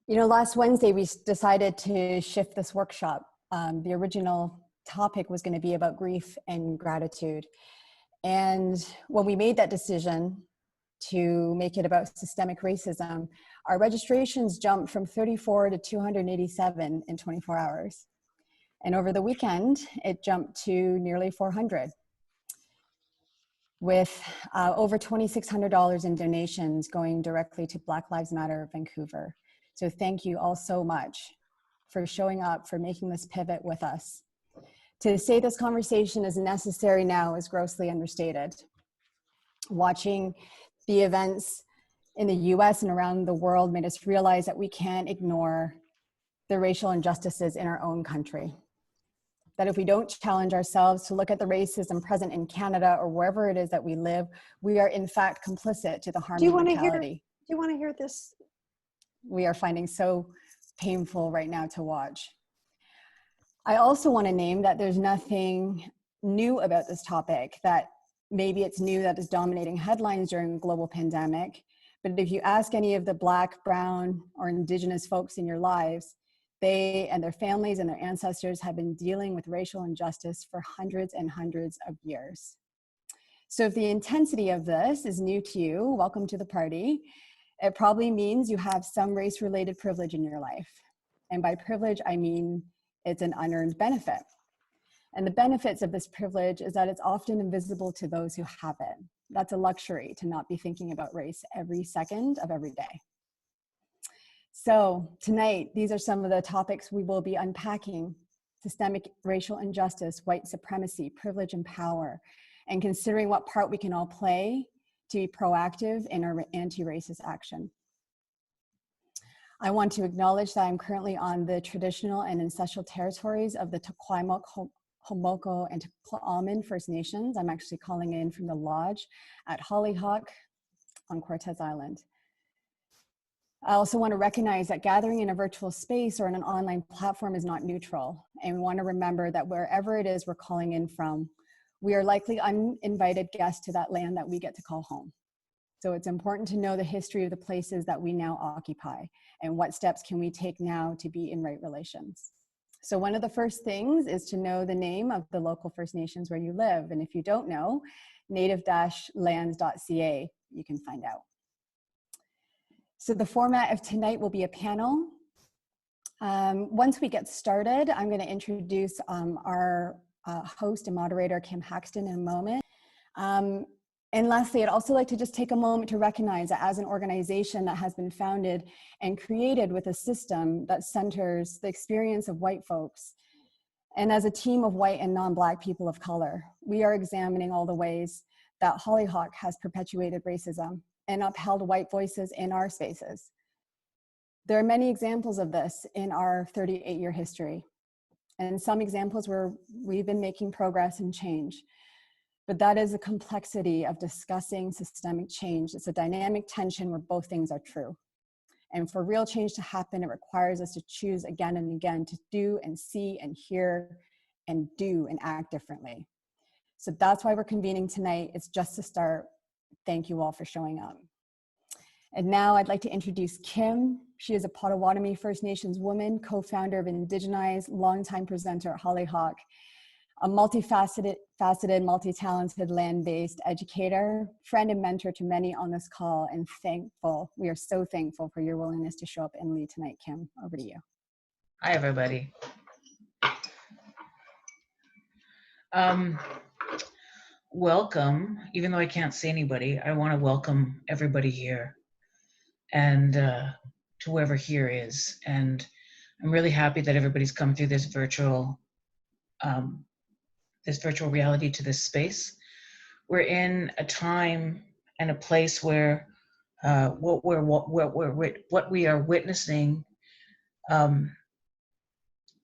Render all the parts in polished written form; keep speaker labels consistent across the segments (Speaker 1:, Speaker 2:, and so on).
Speaker 1: You know, last Wednesday, we decided to shift this workshop. The original topic was going to be about grief and gratitude. And when we made that decision to make it about systemic racism, our registrations jumped from 34 to 287 in 24 hours. And over the weekend, it jumped to nearly 400, with over $2,600 in donations going directly to Black Lives Matter Vancouver. So thank you all so much for showing up, for making this pivot with us. To say this conversation is necessary now is grossly understated. Watching the events in the US and around the world made us realize that we can't ignore the racial injustices in our own country. That if we don't challenge ourselves to look at the racism present in Canada or wherever it is that we live, we are in fact complicit to the harm and brutality.
Speaker 2: Do you want to hear this?
Speaker 1: We are finding so painful right now to watch. I also want to name that there's nothing new about this topic, that maybe it's new that is dominating headlines during a global pandemic, but if you ask any of the Black, Brown, or Indigenous folks in your lives, they and their families and their ancestors have been dealing with racial injustice for hundreds and hundreds of years. So if the intensity of this is new to you, welcome to the party. It probably means you have some race-related privilege in your life. And by privilege, I mean it's an unearned benefit. And the benefits of this privilege is that it's often invisible to those who have it. That's a luxury, to not be thinking about race every second of every day. So tonight, these are some of the topics we will be unpacking: systemic racial injustice, white supremacy, privilege and power, and considering what part we can all play to be proactive in our anti-racist action. I want to acknowledge that I'm currently on the traditional and ancestral territories of the Tequaymak, Homoko, and Tla'amin First Nations. I'm actually calling in from the lodge at Hollyhock on Cortez Island. I also want to recognize that gathering in a virtual space or in an online platform is not neutral. And we want to remember that wherever it is we're calling in from, we are likely uninvited guests to that land that we get to call home. So it's important to know the history of the places that we now occupy and what steps can we take now to be in right relations. So one of the first things is to know the name of the local First Nations where you live. And if you don't know, native-lands.ca, you can find out. So the format of tonight will be a panel. Once we get started, I'm going to introduce our host and moderator, Kim Haxton, in a moment. And lastly, I'd also like to just take a moment to recognize that as an organization that has been founded and created with a system that centers the experience of white folks, and as a team of white and non-Black people of color, we are examining all the ways that Hollyhock has perpetuated racism and upheld white voices in our spaces. There are many examples of this in our 38-year history, and some examples where we've been making progress and change. But that is a complexity of discussing systemic change. It's a dynamic tension where both things are true. And for real change to happen, it requires us to choose again and again to do and see and hear and do and act differently. So that's why we're convening tonight. It's just to start. Thank you all for showing up. And now I'd like to introduce Kim. She is a Potowatomi First Nations woman, co-founder of Indigeneyez, longtime presenter at Hollyhock, a multifaceted, multi-talented, land-based educator, friend and mentor to many on this call, and thankful. We are so thankful for your willingness to show up and lead tonight, Kim. Over to you.
Speaker 3: Hi, everybody. Welcome. Even though I can't see anybody, I want to welcome everybody here, and to whoever here is. And I'm really happy that everybody's come through this virtual reality to this space. We're in a time and a place where what we are witnessing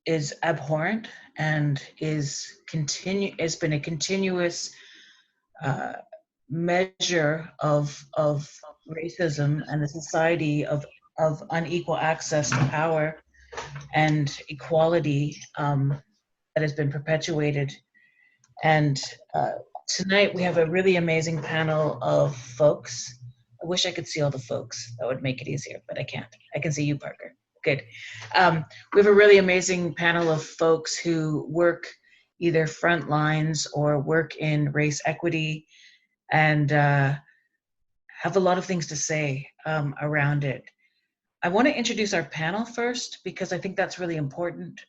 Speaker 3: is abhorrent and has been a continuous measure of racism and a society of unequal access to power and equality that has been perpetuated. And tonight we have a really amazing panel of folks. I wish I could see all the folks. That would make it easier, but I can't. I can see you, Parker. Good. We have a really amazing panel of folks who work either front lines or work in race equity and have a lot of things to say around it. I want to introduce our panel first because I think that's really important.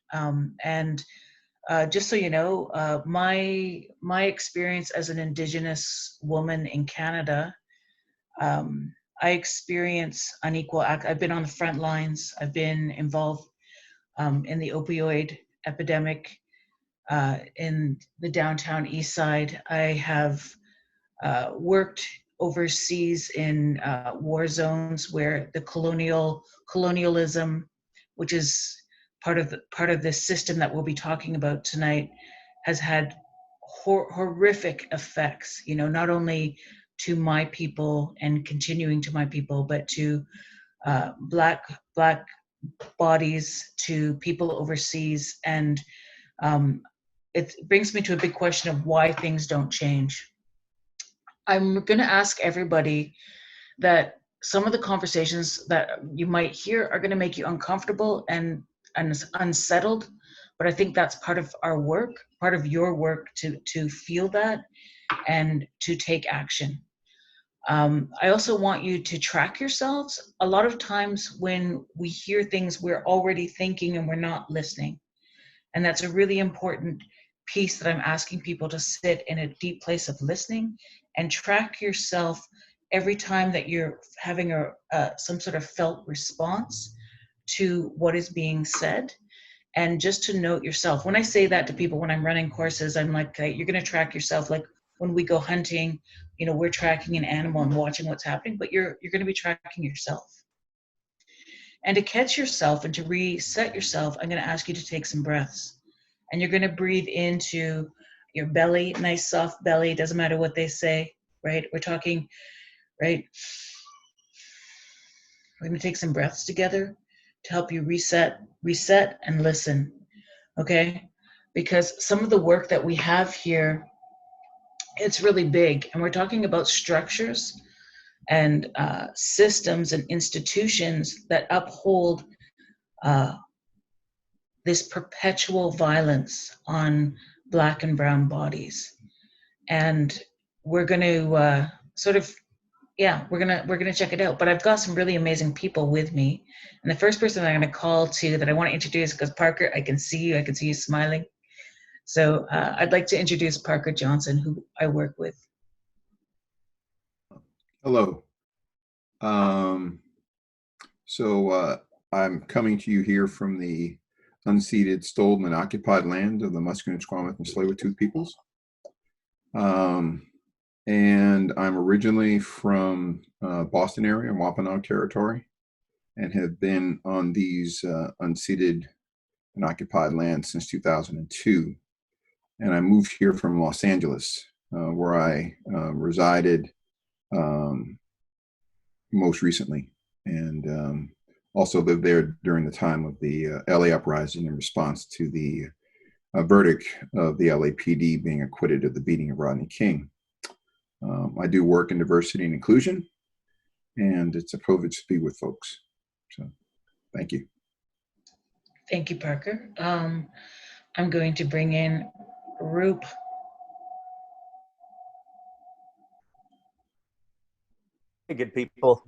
Speaker 3: Just so you know, my experience as an Indigenous woman in Canada, I experience unequal I've been on the front lines. I've been involved in the opioid epidemic in the downtown east side. I have worked overseas in war zones where the colonialism, which is part of this system that we'll be talking about tonight, has had horrific effects. You know, not only to my people and continuing to my people, but to black bodies, to people overseas, and it brings me to a big question of why things don't change. I'm going to ask everybody that some of the conversations that you might hear are going to make you uncomfortable and unsettled, but I think that's part of our work, part of your work to feel that and to take action. I also want you to track yourselves. A lot of times when we hear things, we're already thinking and we're not listening. And that's a really important piece that I'm asking people to sit in a deep place of listening and track yourself every time that you're having some sort of felt response to what is being said. And just to note yourself. When I say that to people, when I'm running courses, I'm like, okay, you're going to track yourself. Like when we go hunting, you know, we're tracking an animal and watching what's happening, but you're going to be tracking yourself. And to catch yourself and to reset yourself, I'm going to ask you to take some breaths. And you're going to breathe into your belly, nice soft belly, doesn't matter what they say, right? We're talking, right? We're going to take some breaths together to help you reset and listen, okay? Because some of the work that we have here, it's really big. And we're talking about structures and systems and institutions that uphold this perpetual violence on Black and brown bodies. And we're going to we're gonna check it out. But I've got some really amazing people with me. And the first person I'm gonna call to that I want to introduce, because Parker, I can see you smiling. So I'd like to introduce Parker Johnson, who I work with.
Speaker 2: Hello. I'm coming to you here from the unceded, stolen, and occupied land of the Musqueam, Squamish, and Tsleil-Waututh peoples. And I'm originally from Boston area, Wampanoag territory, and have been on these unceded and occupied lands since 2002. And I moved here from Los Angeles, where I resided most recently, and also lived there during the time of the LA uprising in response to the verdict of the LAPD being acquitted of the beating of Rodney King. I do work in diversity and inclusion, and it's a privilege to be with folks. So, thank you.
Speaker 3: Thank you, Parker. I'm going to bring in Roop.
Speaker 4: Hey, good people.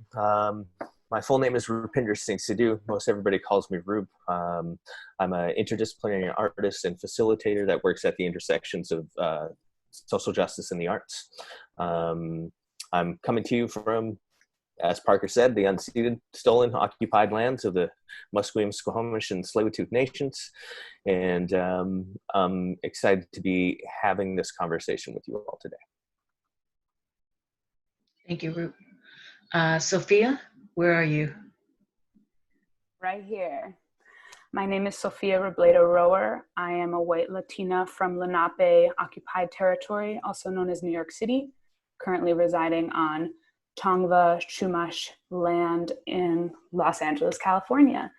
Speaker 4: My full name is Rupinder Singh Sidhu. Most everybody calls me Roop. I'm an interdisciplinary artist and facilitator that works at the intersections of social justice and the arts. I'm coming to you from, as Parker said, the unceded, stolen, occupied lands of the Musqueam, Squamish, and Tsleil-Waututh Nations. And I'm excited to be having this conversation with you all today.
Speaker 3: Thank you, Roop. Sophia, where are you?
Speaker 5: Right here. My name is Sophia Robledo Rower. I am a white Latina from Lenape occupied territory, also known as New York City, currently residing on Tongva Chumash land in Los Angeles, California.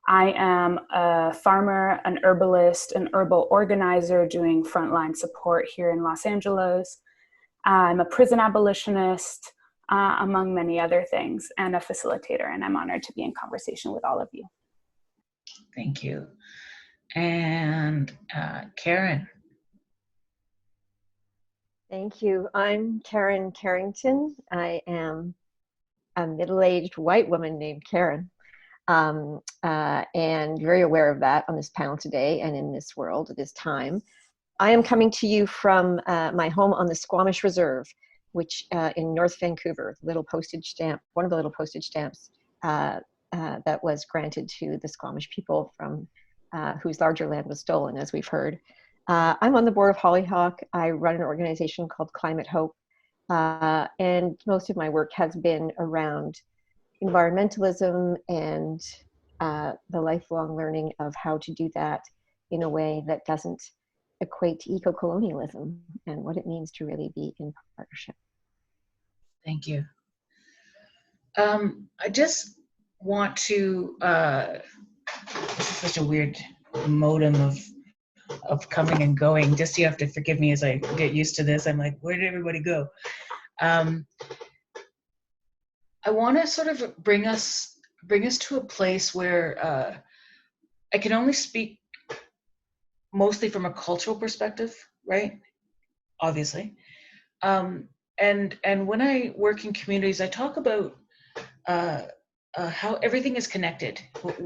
Speaker 5: I am a farmer, an herbalist, an herbal organizer doing frontline support here in Los Angeles. I'm a prison abolitionist, among many other things, and a facilitator, and I'm honored to be in conversation with all of you.
Speaker 3: Thank you. And Karen.
Speaker 6: Thank you. I'm Karen Carrington. I am a middle-aged white woman named Karen, and very aware of that on this panel today and in this world at this time. I am coming to you from my home on the Squamish Reserve, which in North Vancouver, little postage stamp, one of the little postage stamps that was granted to the Squamish people from whose larger land was stolen, as we've heard. I'm on the board of Hollyhock. I run an organization called Climate Hope, and most of my work has been around environmentalism and the lifelong learning of how to do that in a way that doesn't equate to eco-colonialism and what it means to really be in partnership.
Speaker 3: Thank you. I just want to, this is such a weird modem of coming and going. Just you have to forgive me as I get used to this. I'm like, where did everybody go? I want to sort of bring us to a place where I can only speak mostly from a cultural perspective, right? Obviously. And when I work in communities, I talk about how everything is connected.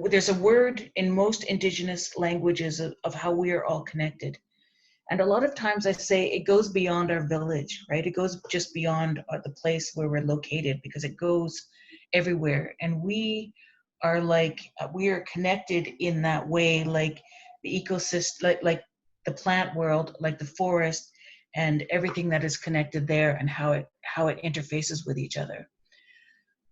Speaker 3: There's a word in most Indigenous languages of how we are all connected. And a lot of times I say it goes beyond our village, right? It goes just beyond the place where we're located, because it goes everywhere. And we are we are connected in that way, like the ecosystem, like the plant world, like the forest, and everything that is connected there, and how it interfaces with each other.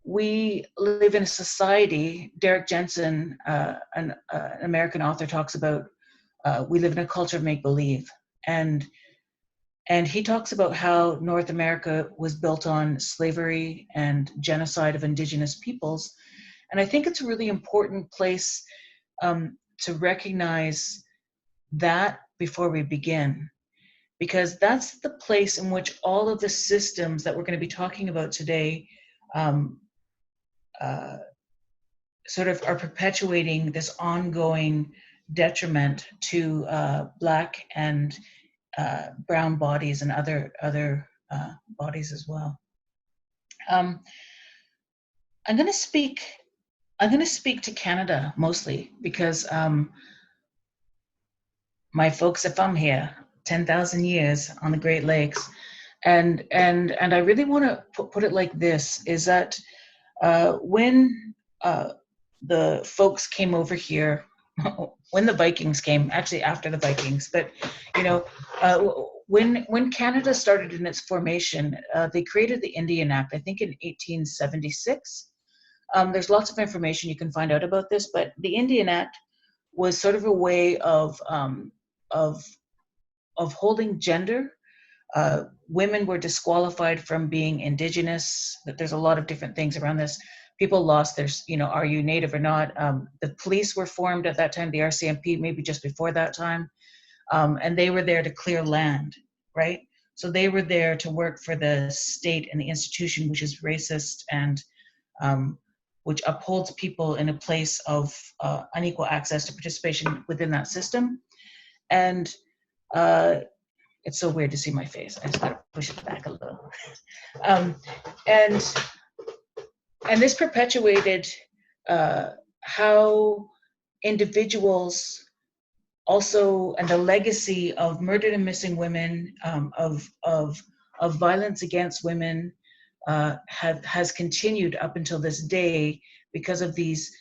Speaker 3: We live in a society. Derek Jensen, an American author, talks about we live in a culture of make-believe, and he talks about how North America was built on slavery and genocide of Indigenous peoples. And I think it's a really important place to recognize that before we begin, because that's the place in which all of the systems that we're going to be talking about today sort of are perpetuating this ongoing detriment to Black and brown bodies and other bodies as well. I'm going to speak to Canada mostly because my folks are from here, 10,000 years on the Great Lakes, and I really want to put it like this: is that when the folks came over here, when the Vikings came, actually after the Vikings, but when Canada started in its formation, they created the Indian Act, I think in 1876. There's lots of information you can find out about this, but the Indian Act was sort of a way of holding gender. Women were disqualified from being Indigenous. There's a lot of different things around this. People lost their, are you Native or not? The police were formed at that time, the RCMP, maybe just before that time. And they were there to clear land, right? So they were there to work for the state and the institution, which is racist and which upholds people in a place of unequal access to participation within that system. And it's so weird to see my face. I just gotta push it back a little. And this perpetuated how individuals also, and the legacy of murdered and missing women, of violence against women, has continued up until this day because of these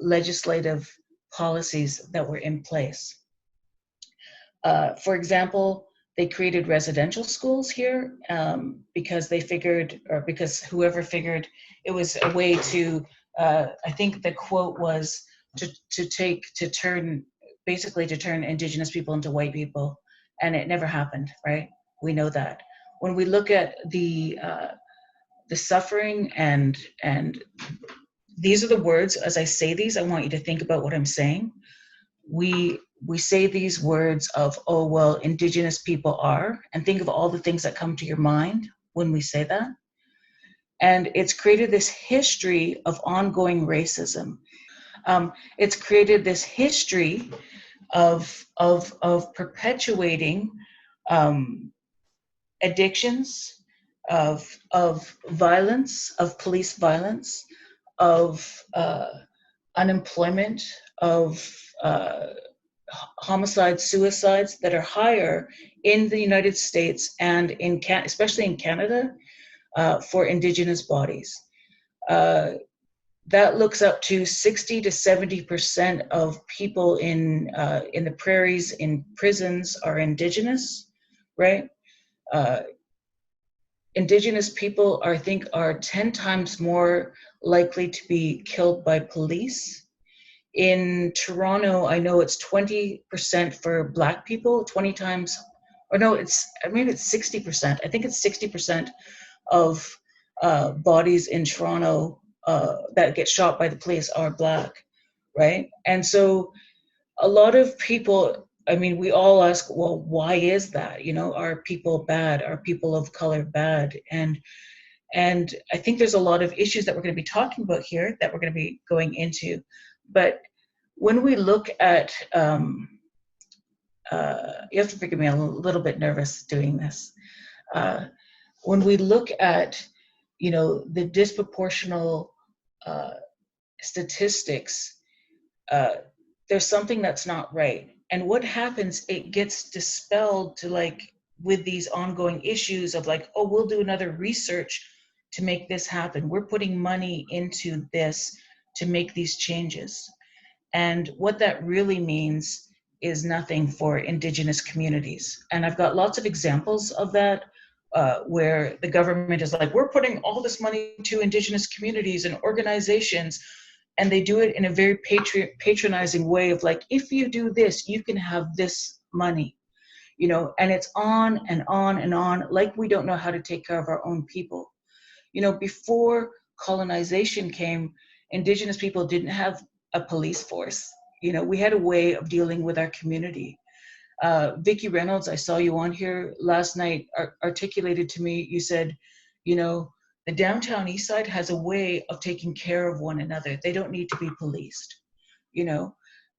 Speaker 3: legislative policies that were in place. For example, they created residential schools here because they figured, or because whoever figured it was a way to, I think the quote was to turn Indigenous people into white people, and it never happened, right? We know that. When we look at the suffering and these are the words, as I say these, I want you to think about what I'm saying. We say these words of, oh, well, Indigenous people are, and think of all the things that come to your mind when we say that. And it's created this history of ongoing racism. It's created this history of perpetuating addictions, of violence, of police violence, of unemployment, of homicides, suicides that are higher in the United States and especially in Canada for Indigenous bodies. That looks up to 60 to 70% of people in the prairies, in prisons, are Indigenous, right? Indigenous people, I think, are 10 times more likely to be killed by police. In Toronto, I know it's 20% for Black people, 20 times, or no, maybe it's 60%. I think it's 60% of bodies in Toronto that get shot by the police are Black, right? And so a lot of people, I mean, we all ask, well, why is that? You know, are people bad? Are people of color bad? And I think there's a lot of issues that we're going to be talking about here that we're going to be going into. But when we look at, you have to forgive me, I'm a little bit nervous doing this. When we look at, you know, the disproportional statistics, there's something that's not right. And what happens, it gets dispelled to, like, with these ongoing issues of like, oh, we'll do another research to make this happen. We're putting money into this to make these changes. And what that really means is nothing for Indigenous communities. And I've got lots of examples of that where the government is like, we're putting all this money to Indigenous communities and organizations. And they do it in a very patronizing way of like, if you do this, you can have this money, you know, and it's on and on and on, like we don't know how to take care of our own people. You know, before colonization came, Indigenous people didn't have a police force. You know, we had a way of dealing with our community. Vicki Reynolds, I saw you on here last night, articulated to me, you said, you know, the downtown east side has a way of taking care of one another. They don't need to be policed, you know?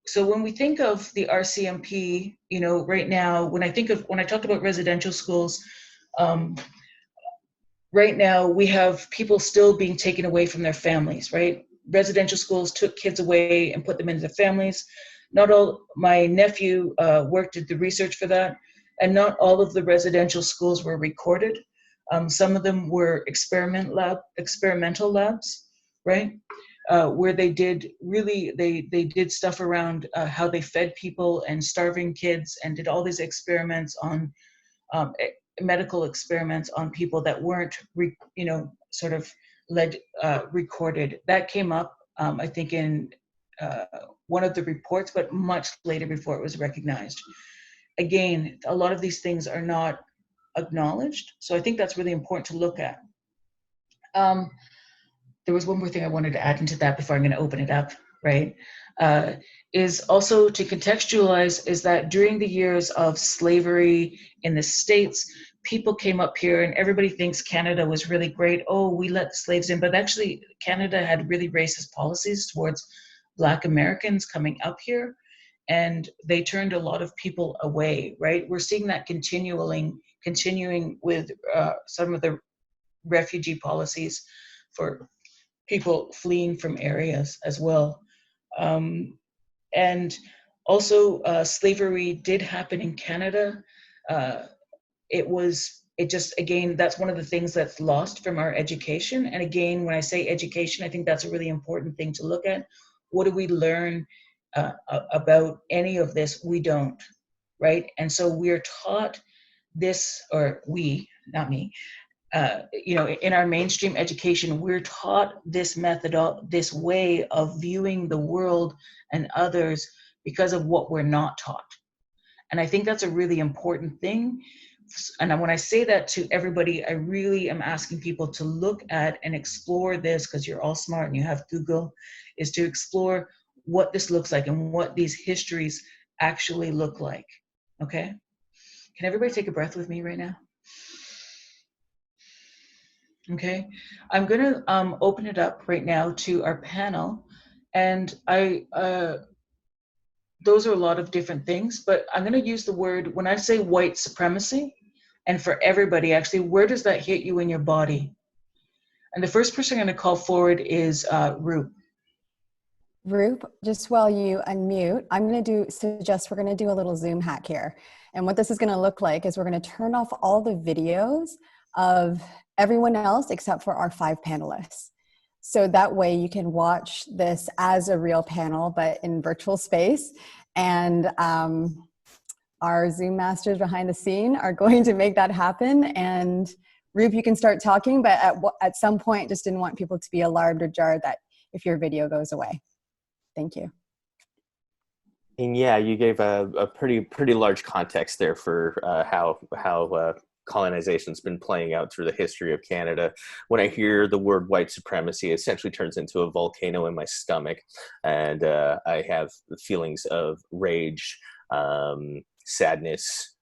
Speaker 3: So when we think of the RCMP, you know, right now, when I talk about residential schools, right now we have people still being taken away from their families, right? Residential schools took kids away and put them into their families. Not all, my nephew worked at the research for that, and not all of the residential schools were recorded. Some of them were experimental labs, right? Where they did they did stuff around how they fed people and starving kids, and did all these experiments on medical experiments on people that weren't, you know, sort of recorded. That came up, I think, in one of the reports, but much later before it was recognized. Again, a lot of these things are not acknowledged. So I think that's really important to look at. There was one more thing I wanted to add into that before I'm going to open it up, right? Is also to contextualize is that during the years of slavery in the States, people came up here and everybody thinks Canada was really great. Oh, we let slaves in, but actually Canada had really racist policies towards Black Americans coming up here, and they turned a lot of people away, right? We're seeing that continuing with some of the refugee policies for people fleeing from areas as well. And also slavery did happen in Canada. Again, that's one of the things that's lost from our education. And again, when I say education, I think that's a really important thing to look at. What do we learn about any of this? We don't, right? And so we're taught this, or we, not me, you know, in our mainstream education, we're taught this method, this way of viewing the world and others because of what we're not taught. And I think that's a really important thing. And when I say that to everybody, I really am asking people to look at and explore this, because you're all smart and you have Google, is to explore what this looks like and what these histories actually look like, okay? Can everybody take a breath with me right now? Okay, I'm gonna open it up right now to our panel. And those are a lot of different things, but I'm going to use the word, when I say white supremacy, and for everybody, actually, where does that hit you in your body? And the first person I'm going to call forward is Roop.
Speaker 1: Roop, just while you unmute, I'm going to suggest we're going to do a little Zoom hack here. And what this is going to look like is we're going to turn off all the videos of everyone else except for our 5 panelists. So that way you can watch this as a real panel, but in virtual space. And our Zoom masters behind the scene are going to make that happen. And Roop, you can start talking, but at some point, just didn't want people to be alarmed or jarred that if your video goes away. Thank you.
Speaker 4: And yeah, you gave a pretty large context there for how colonization's been playing out through the history of Canada. When I hear the word white supremacy, it essentially turns into a volcano in my stomach, and I have feelings of rage, sadness,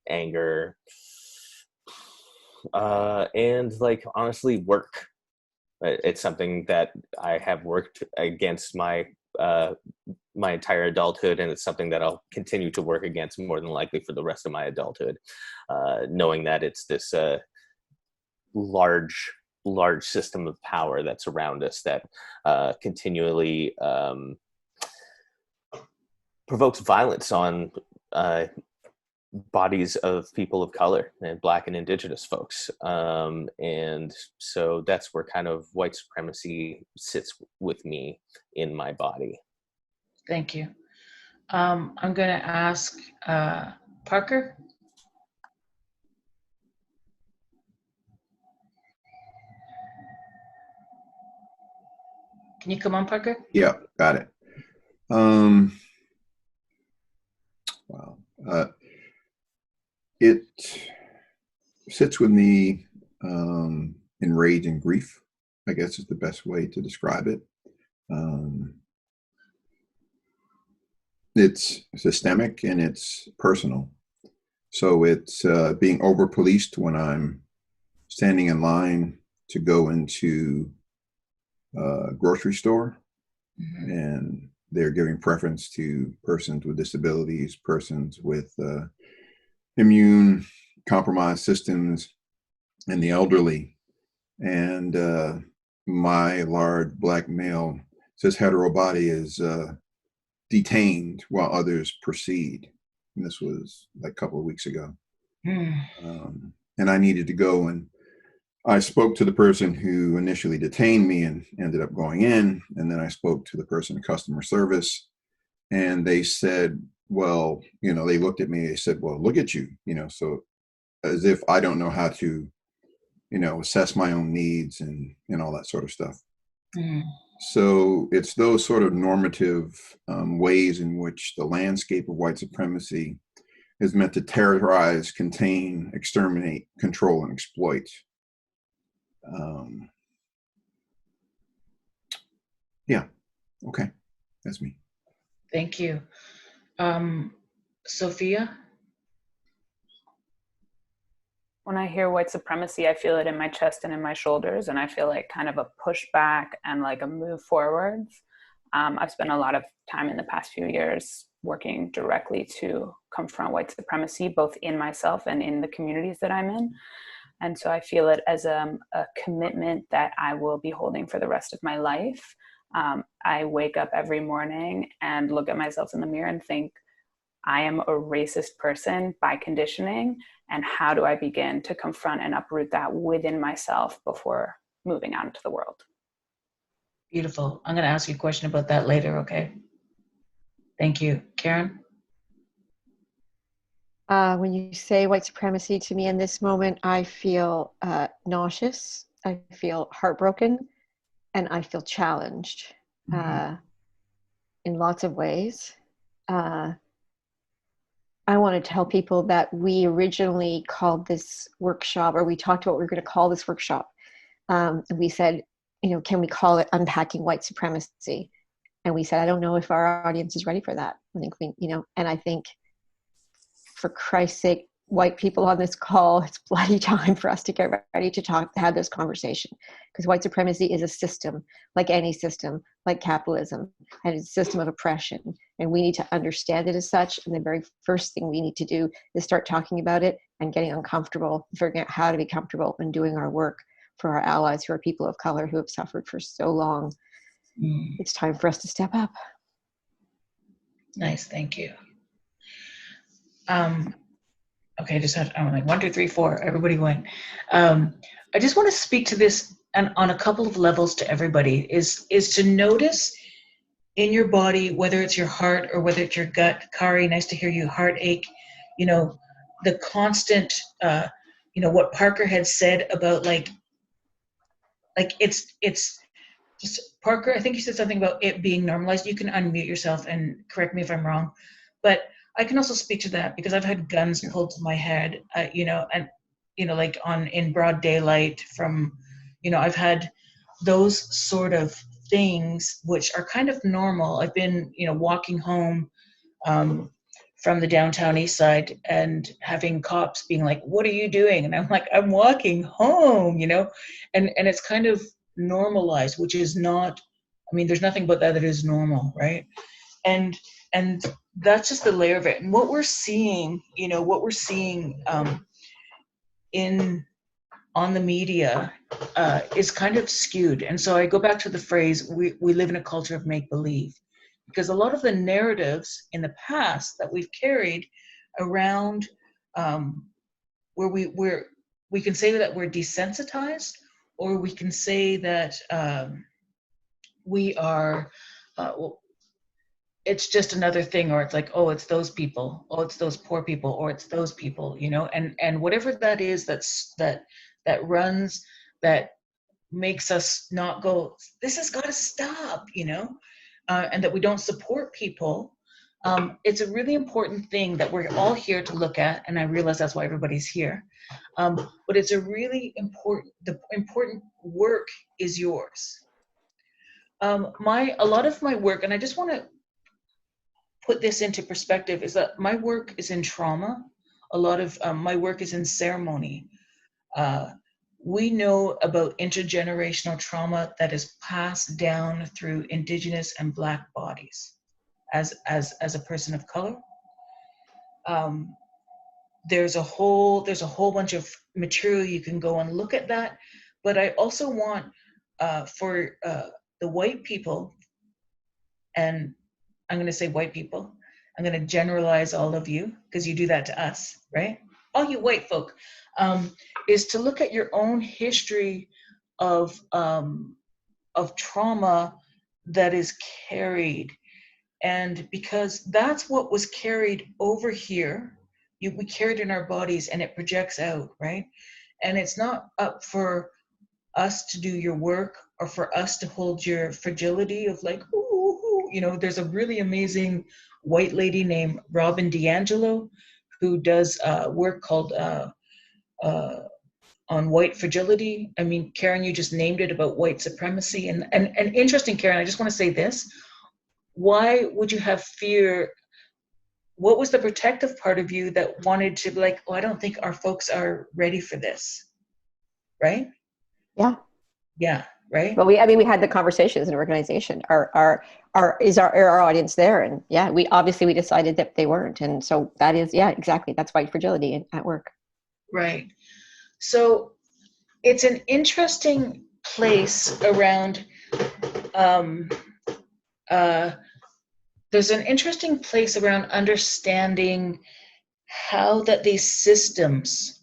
Speaker 4: anger, and like honestly work. It's something that I have worked against my entire adulthood, and it's something that I'll continue to work against more than likely for the rest of my adulthood, knowing that it's this large system of power that's around us that continually provokes violence on bodies of people of color and Black and Indigenous folks. And so that's where kind of white supremacy sits with me in my body.
Speaker 3: Thank you. I'm going to ask Parker. Can you come on, Parker?
Speaker 2: Yeah, got it. Wow. It sits with me in rage and grief, I guess is the best way to describe it. It's systemic and it's personal. So it's being overpoliced when I'm standing in line to go into a grocery store, and they're giving preference to persons with disabilities, persons with immune compromised systems, and the elderly. And my large Black male cis hetero body is detained while others proceed. And this was like a couple of weeks ago. And I needed to go, and I spoke to the person who initially detained me and ended up going in. And then I spoke to the person in customer service, and they said, well, you know, they looked at me, they said, well, look at you, you know, so as if I don't know how to, you know, assess my own needs and all that sort of stuff. So it's those sort of normative ways in which the landscape of white supremacy is meant to terrorize, contain, exterminate, control, and exploit. Yeah, okay, that's me.
Speaker 3: Thank you. Sophia?
Speaker 5: When I hear white supremacy, I feel it in my chest and in my shoulders, and I feel like kind of a pushback and like a move forwards. I've spent a lot of time in the past few years working directly to confront white supremacy, both in myself and in the communities that I'm in. And so I feel it as a commitment that I will be holding for the rest of my life. I wake up every morning and look at myself in the mirror and think, I am a racist person by conditioning, and how do I begin to confront and uproot that within myself before moving out into the world?
Speaker 3: Beautiful. I'm going to ask you a question about that later, okay? Thank you. Karen?
Speaker 6: When you say white supremacy to me in this moment, I feel nauseous, I feel heartbroken, and I feel challenged in lots of ways. I want to tell people that we originally called this workshop, or we talked about what we were going to call this workshop. And we said, you know, can we call it Unpacking White Supremacy? And we said, I don't know if our audience is ready for that. I think we, you know, and I think for Christ's sake, white people on this call, it's bloody time for us to get ready to have this conversation, because white supremacy is a system, like any system, like capitalism, and it's a system of oppression, and we need to understand it as such. And the very first thing we need to do is start talking about it and getting uncomfortable, figuring out how to be comfortable and doing our work for our allies who are people of color who have suffered for so long. It's time for us to step up.
Speaker 3: Nice, thank you. Okay, I'm like 1, 2, 3, 4. Everybody went. I just want to speak to this and on a couple of levels to everybody. Is to notice in your body, whether it's your heart or whether it's your gut. Kari, nice to hear you. Heartache. You know, the constant. You know what Parker had said about like it's just Parker. I think you said something about it being normalized. You can unmute yourself and correct me if I'm wrong, but I can also speak to that because I've had guns pulled to my head, you know, and, you know, like in broad daylight from, you know, I've had those sort of things, which are kind of normal. I've been, you know, walking home from the downtown east side and having cops being like, what are you doing? And I'm like, I'm walking home, you know, and it's kind of normalized, which is not, I mean, there's nothing but that is normal, right? And that's just the layer of it. And what we're seeing, you know, on the media is kind of skewed. And so I go back to the phrase, we live in a culture of make-believe, because a lot of the narratives in the past that we've carried around where we can say that we're desensitized, or we can say that we are, it's just another thing, or it's like, oh, it's those people, oh, it's those poor people, or it's those people, you know, and whatever that is, that runs, that makes us not go, this has got to stop, you know, and that we don't support people. It's a really important thing that we're all here to look at, and I realize that's why everybody's here. But it's a really important, the important work is yours. A lot of my work, and I just want to put this into perspective, is that my work is in trauma. A lot of my work is in ceremony. We know about intergenerational trauma that is passed down through Indigenous and Black bodies as a person of color. There's a whole bunch of material you can go and look at that, but I also want for the white people, and I'm going to say white people, I'm going to generalize all of you because you do that to us, right? All you white folk, is to look at your own history of trauma that is carried. And because that's what was carried over here, we carry it in our bodies and it projects out, right? And it's not up for us to do your work or for us to hold your fragility of like, ooh, you know, there's a really amazing white lady named Robin DiAngelo who does work called on white fragility. I mean, Karen, you just named it, about white supremacy. And interesting, Karen, I just want to say this. Why would you have fear? What was the protective part of you that wanted to be like, oh, I don't think our folks are ready for this, right?
Speaker 6: Yeah.
Speaker 3: Yeah, right?
Speaker 6: But we had the conversations in organization. Is our audience there? And yeah, we decided that they weren't. And so that is, yeah, exactly. That's white fragility at work.
Speaker 3: Right. So it's an interesting place around, there's an interesting place around understanding how that these systems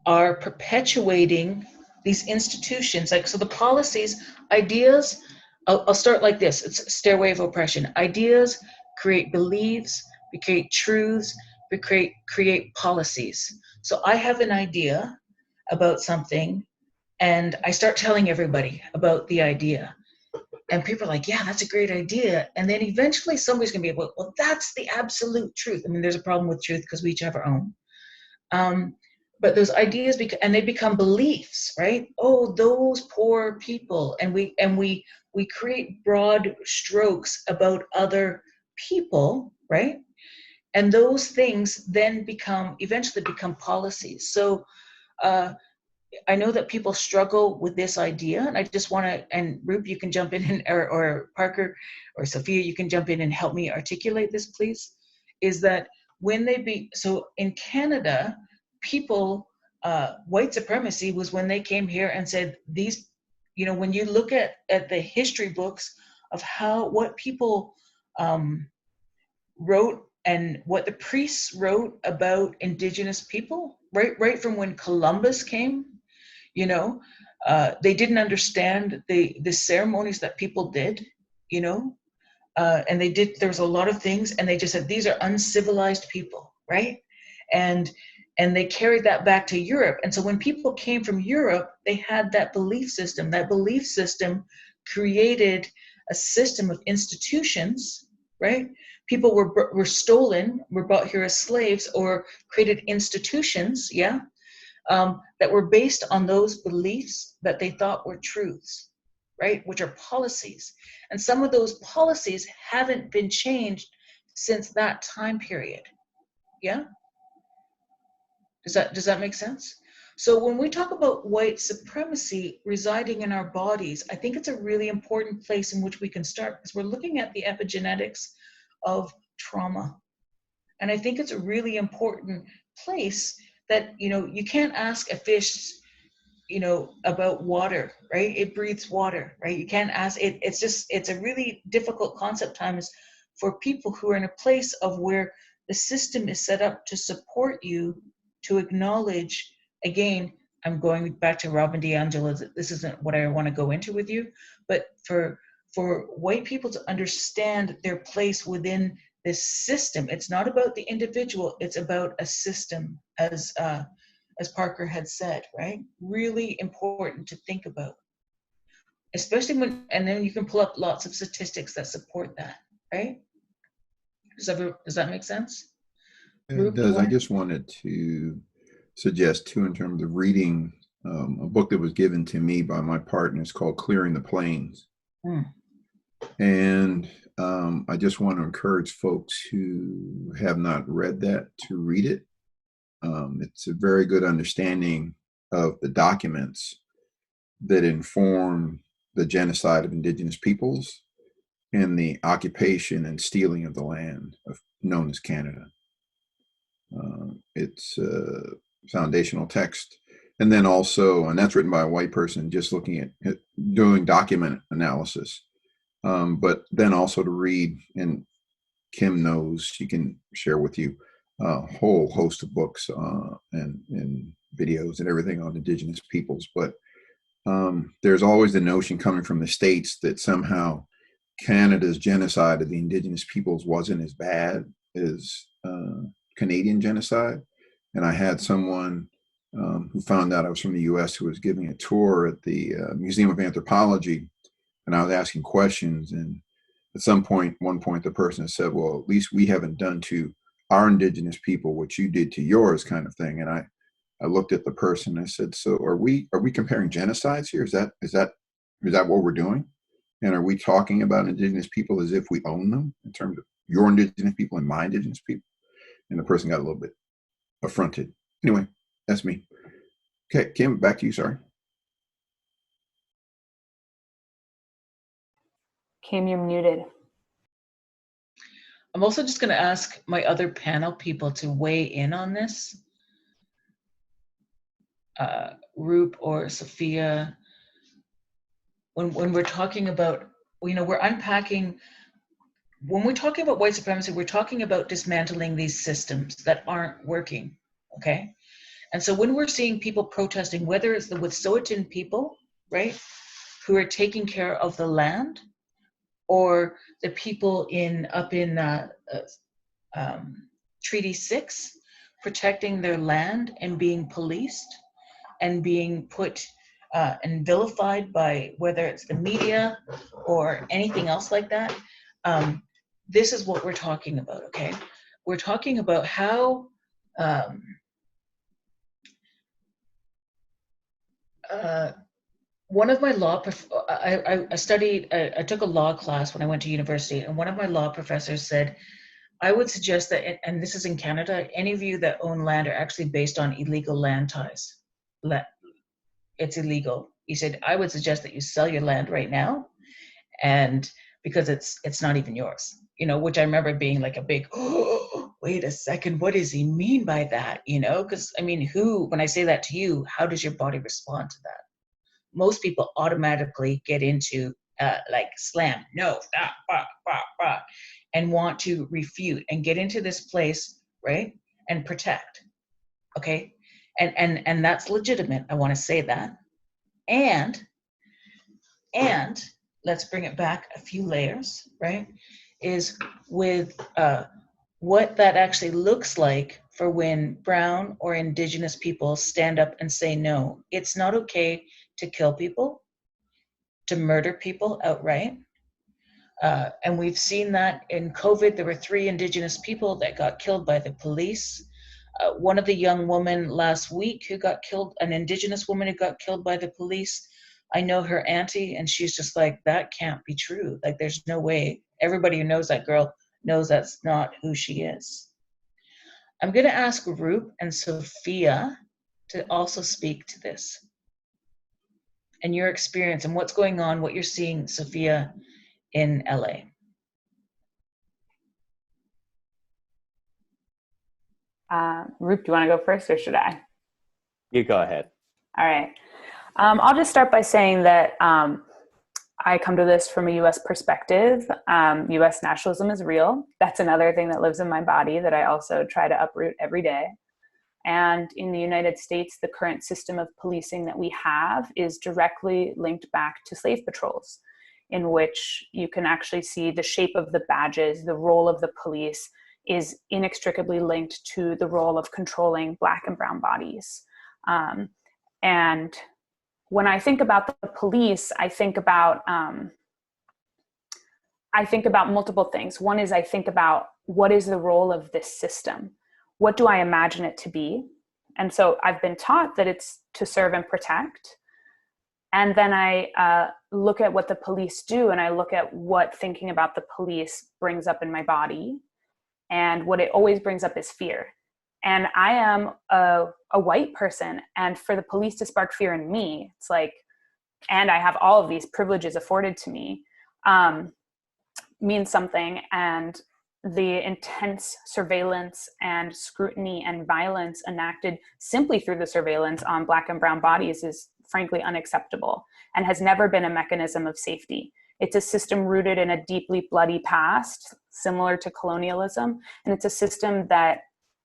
Speaker 3: are perpetuating these institutions. Like, so the policies, ideas, I'll start like this. It's stairway of oppression. Ideas create beliefs, we create truths, we create policies. So I have an idea about something and I start telling everybody about the idea. And people are like, yeah, that's a great idea. And then eventually somebody's gonna be able, well, that's the absolute truth. I mean, there's a problem with truth because we each have our own. But those ideas, and they become beliefs, right? Oh, those poor people. And we create broad strokes about other people, right? And those things then eventually become policies. So I know that people struggle with this idea, and I just want to, and Rube, you can jump in, or Parker or Sophia, you can jump in and help me articulate this, please, is that so in Canada, people, white supremacy was when they came here and said these, when you look at the history books of what people wrote and what the priests wrote about Indigenous people, right from when Columbus came, they didn't understand the ceremonies that people did, and there was a lot of things, and they just said, these are uncivilized people, right? And they carried that back to Europe. And so when people came from Europe, they had that belief system. That belief system created a system of institutions, right? People were stolen, were brought here as slaves, or created institutions, that were based on those beliefs that they thought were truths, right? Which are policies. And some of those policies haven't been changed since that time period. Yeah? Does that make sense? So when we talk about white supremacy residing in our bodies, I think it's a really important place in which we can start, because we're looking at the epigenetics of trauma. And I think it's a really important place that, you can't ask a fish, about water, right? It breathes water, right? You can't ask it. It's a really difficult concept times for people who are in a place of where the system is set up to support you, to acknowledge, again, I'm going back to Robin DiAngelo, this isn't what I want to go into with you, but for white people to understand their place within this system. It's not about the individual, it's about a system, as Parker had said, right? Really important to think about. Especially and then you can pull up lots of statistics that support that, right? Does that make sense?
Speaker 2: It does. I just wanted to suggest too, in terms of reading a book that was given to me by my partners called Clearing the Plains. And I just want to encourage folks who have not read that to read it. It's a very good understanding of the documents that inform the genocide of Indigenous peoples and the occupation and stealing of the land known as Canada. It's a foundational text. And then also, and that's written by a white person, just looking at doing document analysis. But then also to read, and Kim knows, she can share with you a whole host of books and videos and everything on Indigenous peoples. But there's always the notion coming from the States that somehow Canada's genocide of the Indigenous peoples wasn't as bad as Canadian genocide. And I had someone who found out I was from the US who was giving a tour at the Museum of Anthropology, and I was asking questions, and at one point the person said, well, at least we haven't done to our Indigenous people what you did to yours, kind of thing. And I looked at the person and I said, so are we comparing genocides here? Is that what we're doing? And are we talking about Indigenous people as if we own them, in terms of your Indigenous people and my Indigenous people? And the person got a little bit affronted. Anyway, that's me. Okay, Kim, back to you, sorry.
Speaker 5: Kim, you're muted.
Speaker 3: I'm also just going to ask my other panel people to weigh in on this. Roop or Sophia, when we're talking about, we're unpacking, when we're talking about white supremacy, we're talking about dismantling these systems that aren't working, okay? And so when we're seeing people protesting, whether it's the Wet'suwet'en people, right, who are taking care of the land, or the people up in Treaty 6, protecting their land and being policed and being put and vilified by whether it's the media or anything else like that. This is what we're talking about, okay? We're talking about how one of my I took a law class when I went to university, and one of my law professors said, I would suggest that, and this is in Canada, any of you that own land are actually based on illegal land ties. It's illegal. He said, I would suggest that you sell your land right now, and because it's not even yours, you know, which I remember being like a big, oh, wait a second, what does he mean by that? You know, because I mean, when I say that to you, how does your body respond to that? Most people automatically get into like slam, no, and want to refute and get into this place, right? And protect, okay? And that's legitimate. I want to say that. And let's bring it back a few layers, right? Is with what that actually looks like for when Brown or Indigenous people stand up and say, no, it's not okay to kill people, to murder people outright. And we've seen that in COVID. There were 3 Indigenous people that got killed by the police. One of the young women last week who got killed, an Indigenous woman who got killed by the police, I know her auntie, and she's just like, that can't be true. Like, there's no way. Everybody who knows that girl knows that's not who she is. I'm going to ask Roop and Sophia to also speak to this and your experience and what's going on, what you're seeing, Sophia, in LA.
Speaker 5: Roop, do you want to go first or should I?
Speaker 4: You go ahead.
Speaker 5: All right. I'll just start by saying that I come to this from a U.S. perspective. U.S. nationalism is real. That's another thing that lives in my body that I also try to uproot every day. And in the United States, the current system of policing that we have is directly linked back to slave patrols, in which you can actually see the shape of the badges, the role of the police is inextricably linked to the role of controlling Black and brown bodies. And when I think about the police, I think about multiple things. One is I think about what is the role of this system? What do I imagine it to be? And so I've been taught that it's to serve and protect. And then I look at what the police do, and I look at what thinking about the police brings up in my body. And what it always brings up is fear. And I am a white person, and for the police to spark fear in me, it's like, and I have all of these privileges afforded to me, means something. And the intense surveillance and scrutiny and violence enacted simply through the surveillance on Black and brown bodies is frankly unacceptable and has never been a mechanism of safety. It's a system rooted in a deeply bloody past, similar to colonialism, and it's a system that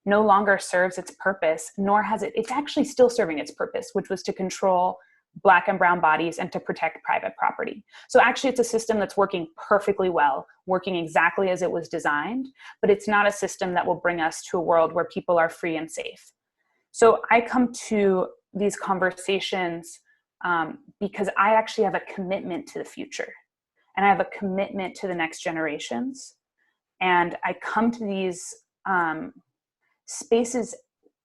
Speaker 5: no longer serves its purpose, nor has it's actually still serving its purpose, which was to control Black and brown bodies and to protect private property. So actually it's a system that's working perfectly well, working exactly as it was designed, but it's not a system that will bring us to a world where people are free and safe. So I come to these conversations because I actually have a commitment to the future, and I have a commitment to the next generations. And I come to these spaces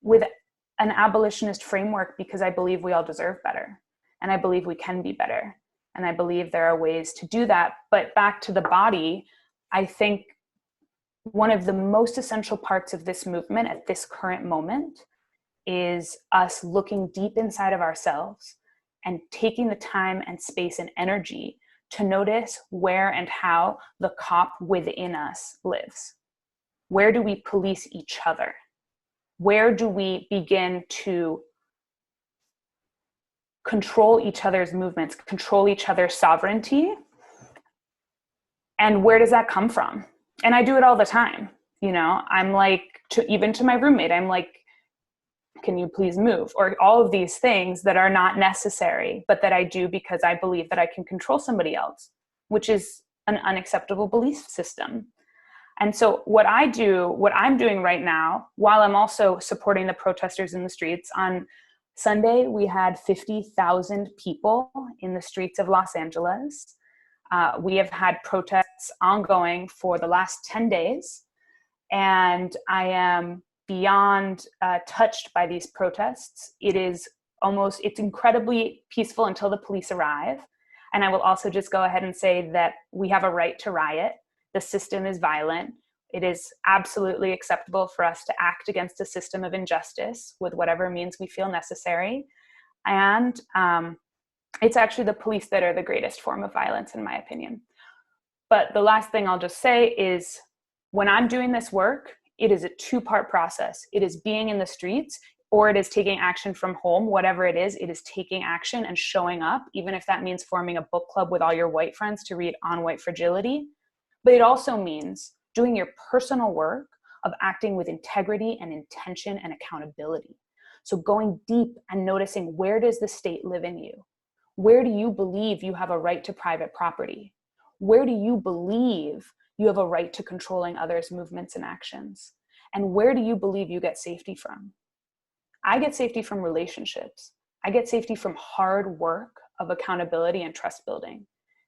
Speaker 5: with an abolitionist framework because I believe we all deserve better. And I believe we can be better. And I believe there are ways to do that. But back to the body, I think one of the most essential parts of this movement at this current moment is us looking deep inside of ourselves and taking the time and space and energy to notice where and how the cop within us lives. Where do we police each other? Where do we begin to control each other's movements, control each other's sovereignty? And where does that come from? And I do it all the time. You know, I'm like, even to my roommate, I'm like, can you please move? Or all of these things that are not necessary, but that I do because I believe that I can control somebody else, which is an unacceptable belief system. And so what I'm doing right now, while I'm also supporting the protesters in the streets, on Sunday, we had 50,000 people in the streets of Los Angeles. We have had protests ongoing for the last 10 days. And I am beyond touched by these protests. It's incredibly peaceful until the police arrive. And I will also just go ahead and say that we have a right to riot. The system is violent. It is absolutely acceptable for us to act against a system of injustice with whatever means we feel necessary. And it's actually the police that are the greatest form of violence, in my opinion. But the last thing I'll just say is, when I'm doing this work, it is a two-part process. It is being in the streets, or it is taking action from home. Whatever it is taking action and showing up, even if that means forming a book club with all your white friends to read On White Fragility. But it also means doing your personal work of acting with integrity and intention and accountability. So going deep and noticing, where does the state live in you? Where do you believe you have a right to private property? Where do you believe you have a right to controlling others' movements and actions? And where do you believe you get safety from? I get safety from relationships. I get safety from hard work of accountability and trust building.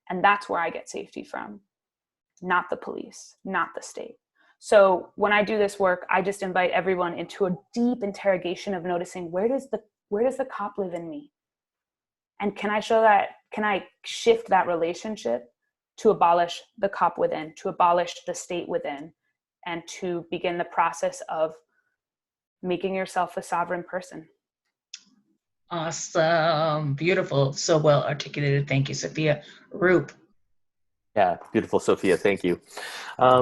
Speaker 5: And that's where I get safety from, not the police, not the state. So when I do this work, I just invite everyone into a deep interrogation of noticing, where does the cop live in me? And can I shift that relationship to abolish the cop within, to abolish the state within, and to begin the process of making yourself a sovereign person.
Speaker 3: Awesome. Beautiful. So well articulated. Thank you, Sophia. Roop.
Speaker 4: Yeah, beautiful, Sophia. Thank you.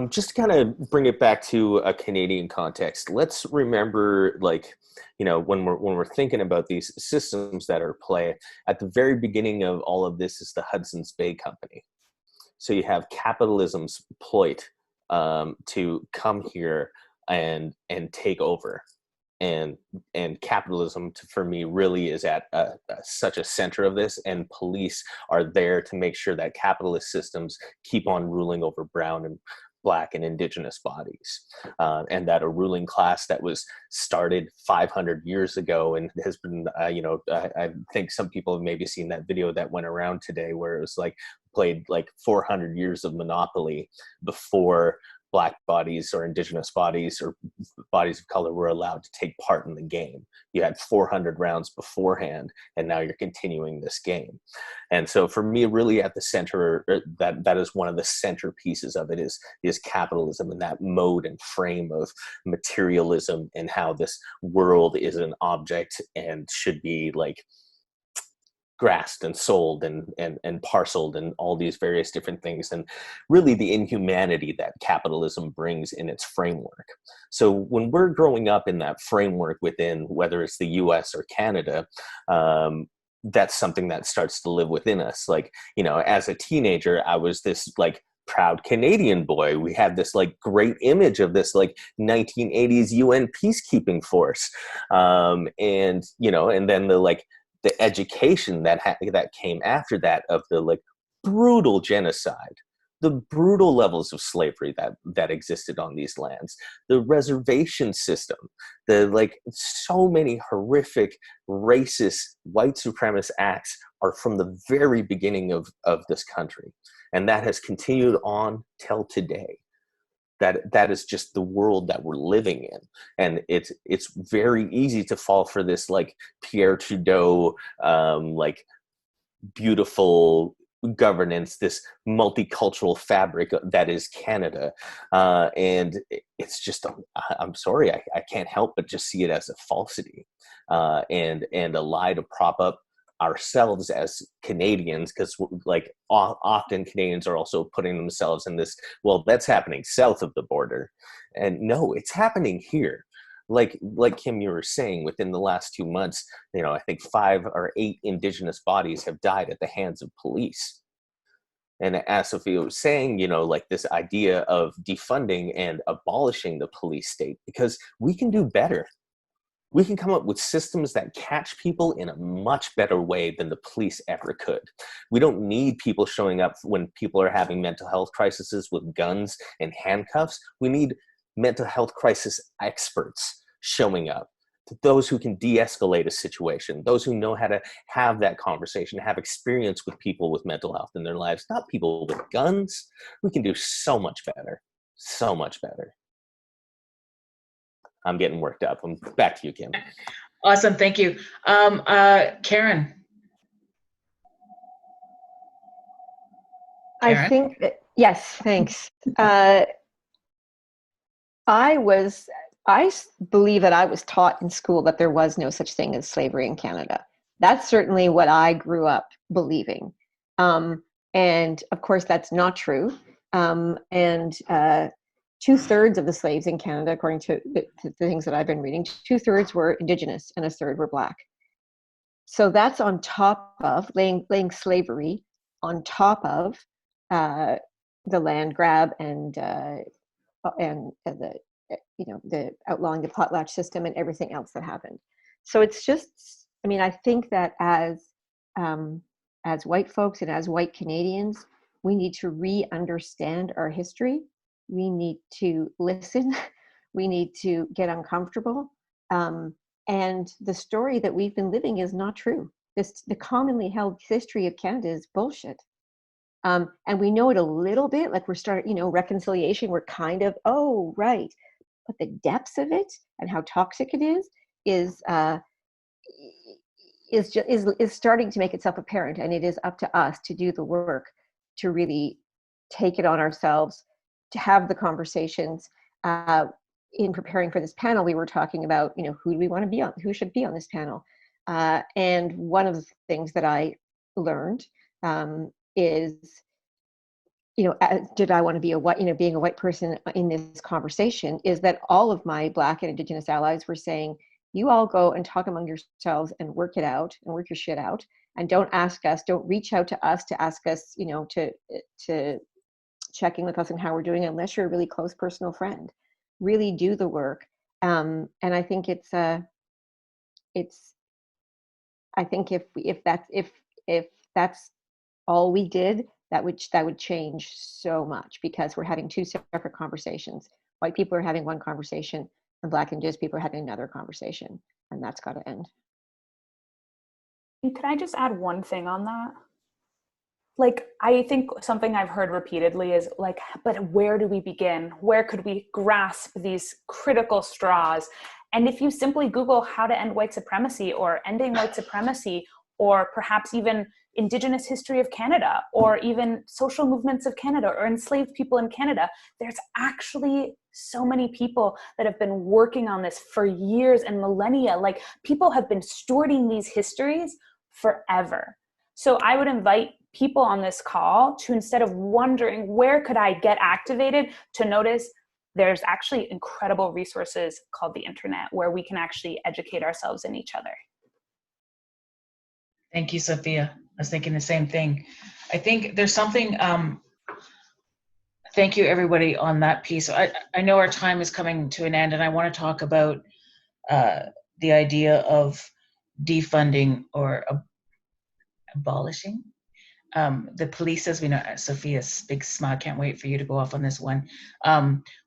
Speaker 4: Just to kind of bring it back to a Canadian context, let's remember, like, you know, when we're thinking about these systems that are at play, at the very beginning of all of this is the Hudson's Bay Company. So you have capitalism's ploy to come here and take over. And capitalism, for me, really is at such a center of this, and police are there to make sure that capitalist systems keep on ruling over brown and Black and Indigenous bodies, and that a ruling class that was started 500 years ago and has been, I think some people have maybe seen that video that went around today where it was like played like 400 years of Monopoly before Black bodies or Indigenous bodies or bodies of color were allowed to take part in the game. You had 400 rounds beforehand, and now you're continuing this game. And so for me, really at the center, that is one of the centerpieces of it is capitalism, and that mode and frame of materialism, and how this world is an object and should be like grasped and sold and parceled and all these various different things, and really the inhumanity that capitalism brings in its framework. So when we're growing up in that framework within, whether it's the US or Canada, that's something that starts to live within us. Like, you know, as a teenager, I was this like proud Canadian boy. We had this like great image of this like 1980s UN peacekeeping force. And, you know, and then the education that came after that of the like brutal genocide, the brutal levels of slavery that existed on these lands, the reservation system, the like so many horrific racist white supremacist acts are from the very beginning of this country. And that has continued on till today. That is just the world that we're living in, and it's very easy to fall for this like Pierre Trudeau like beautiful governance, this multicultural fabric that is Canada, and it's just I'm sorry, I can't help but just see it as a falsity and a lie to prop up ourselves as Canadians, because like often Canadians are also putting themselves in this, well, that's happening south of the border, and no, it's happening here. Like Kim, you were saying, within the last 2 months, you know, I think 5 or 8 Indigenous bodies have died at the hands of police. And as Sophia was saying, you know, like this idea of defunding and abolishing the police state, because we can do better. We can come up with systems that catch people in a much better way than the police ever could. We don't need people showing up when people are having mental health crises with guns and handcuffs. We need mental health crisis experts showing up, those who can de-escalate a situation, those who know how to have that conversation, have experience with people with mental health in their lives, not people with guns. We can do so much better, so much better. I'm getting worked up. I'm back to you, Kim.
Speaker 3: Awesome, thank you. Karen.
Speaker 6: I think that, yes, thanks. I believe that I was taught in school that there was no such thing as slavery in Canada. That's certainly what I grew up believing. And of course, that's not true. And 2/3 of the slaves in Canada, according to the things that I've been reading, 2/3 were Indigenous and 1/3 were Black. So that's on top of laying slavery on top of the land grab and the the outlawing the potlatch system and everything else that happened. So it's just, I mean, I think that as white folks and as white Canadians, we need to re-understand our history. We need to listen. We need to get uncomfortable. And the story that we've been living is not true. The commonly held history of Canada is bullshit. And we know it a little bit, like we're starting, reconciliation, we're kind of, oh, right. But the depths of it and how toxic it is starting to make itself apparent. And it is up to us to do the work, to really take it on ourselves, to have the conversations. In preparing for this panel, we were talking about, who do we want to be on, who should be on this panel. And one of the things that I learned is, did I want to be a white, being a white person in this conversation, is that all of my Black and Indigenous allies were saying, you all go and talk among yourselves and work it out and work your shit out. And don't reach out to us to ask us, to check in with us and how we're doing, unless you're a really close personal friend. Really do the work. And I think I think if that's all we did, that would change so much, because we're having two separate conversations. White people are having one conversation and Black and Indigenous people are having another conversation, and that's got to end.
Speaker 5: Could I just add one thing on that? Like, I think something I've heard repeatedly is like, but where do we begin? Where could we grasp these critical straws? And if you simply Google how to end white supremacy, or ending white supremacy, or perhaps even Indigenous history of Canada, or even social movements of Canada, or enslaved people in Canada, there's actually so many people that have been working on this for years and millennia. Like, people have been stewarding these histories forever. So I would invite people on this call to, instead of wondering where could I get activated, to notice there's actually incredible resources called the internet, where we can actually educate ourselves and each other.
Speaker 3: Thank you, Sophia. I was thinking the same thing. I think there's something, thank you everybody on that piece. I know our time is coming to an end, and I want to talk about the idea of defunding or abolishing the police, as we know. Sophia's big smile, can't wait for you to go off on this one.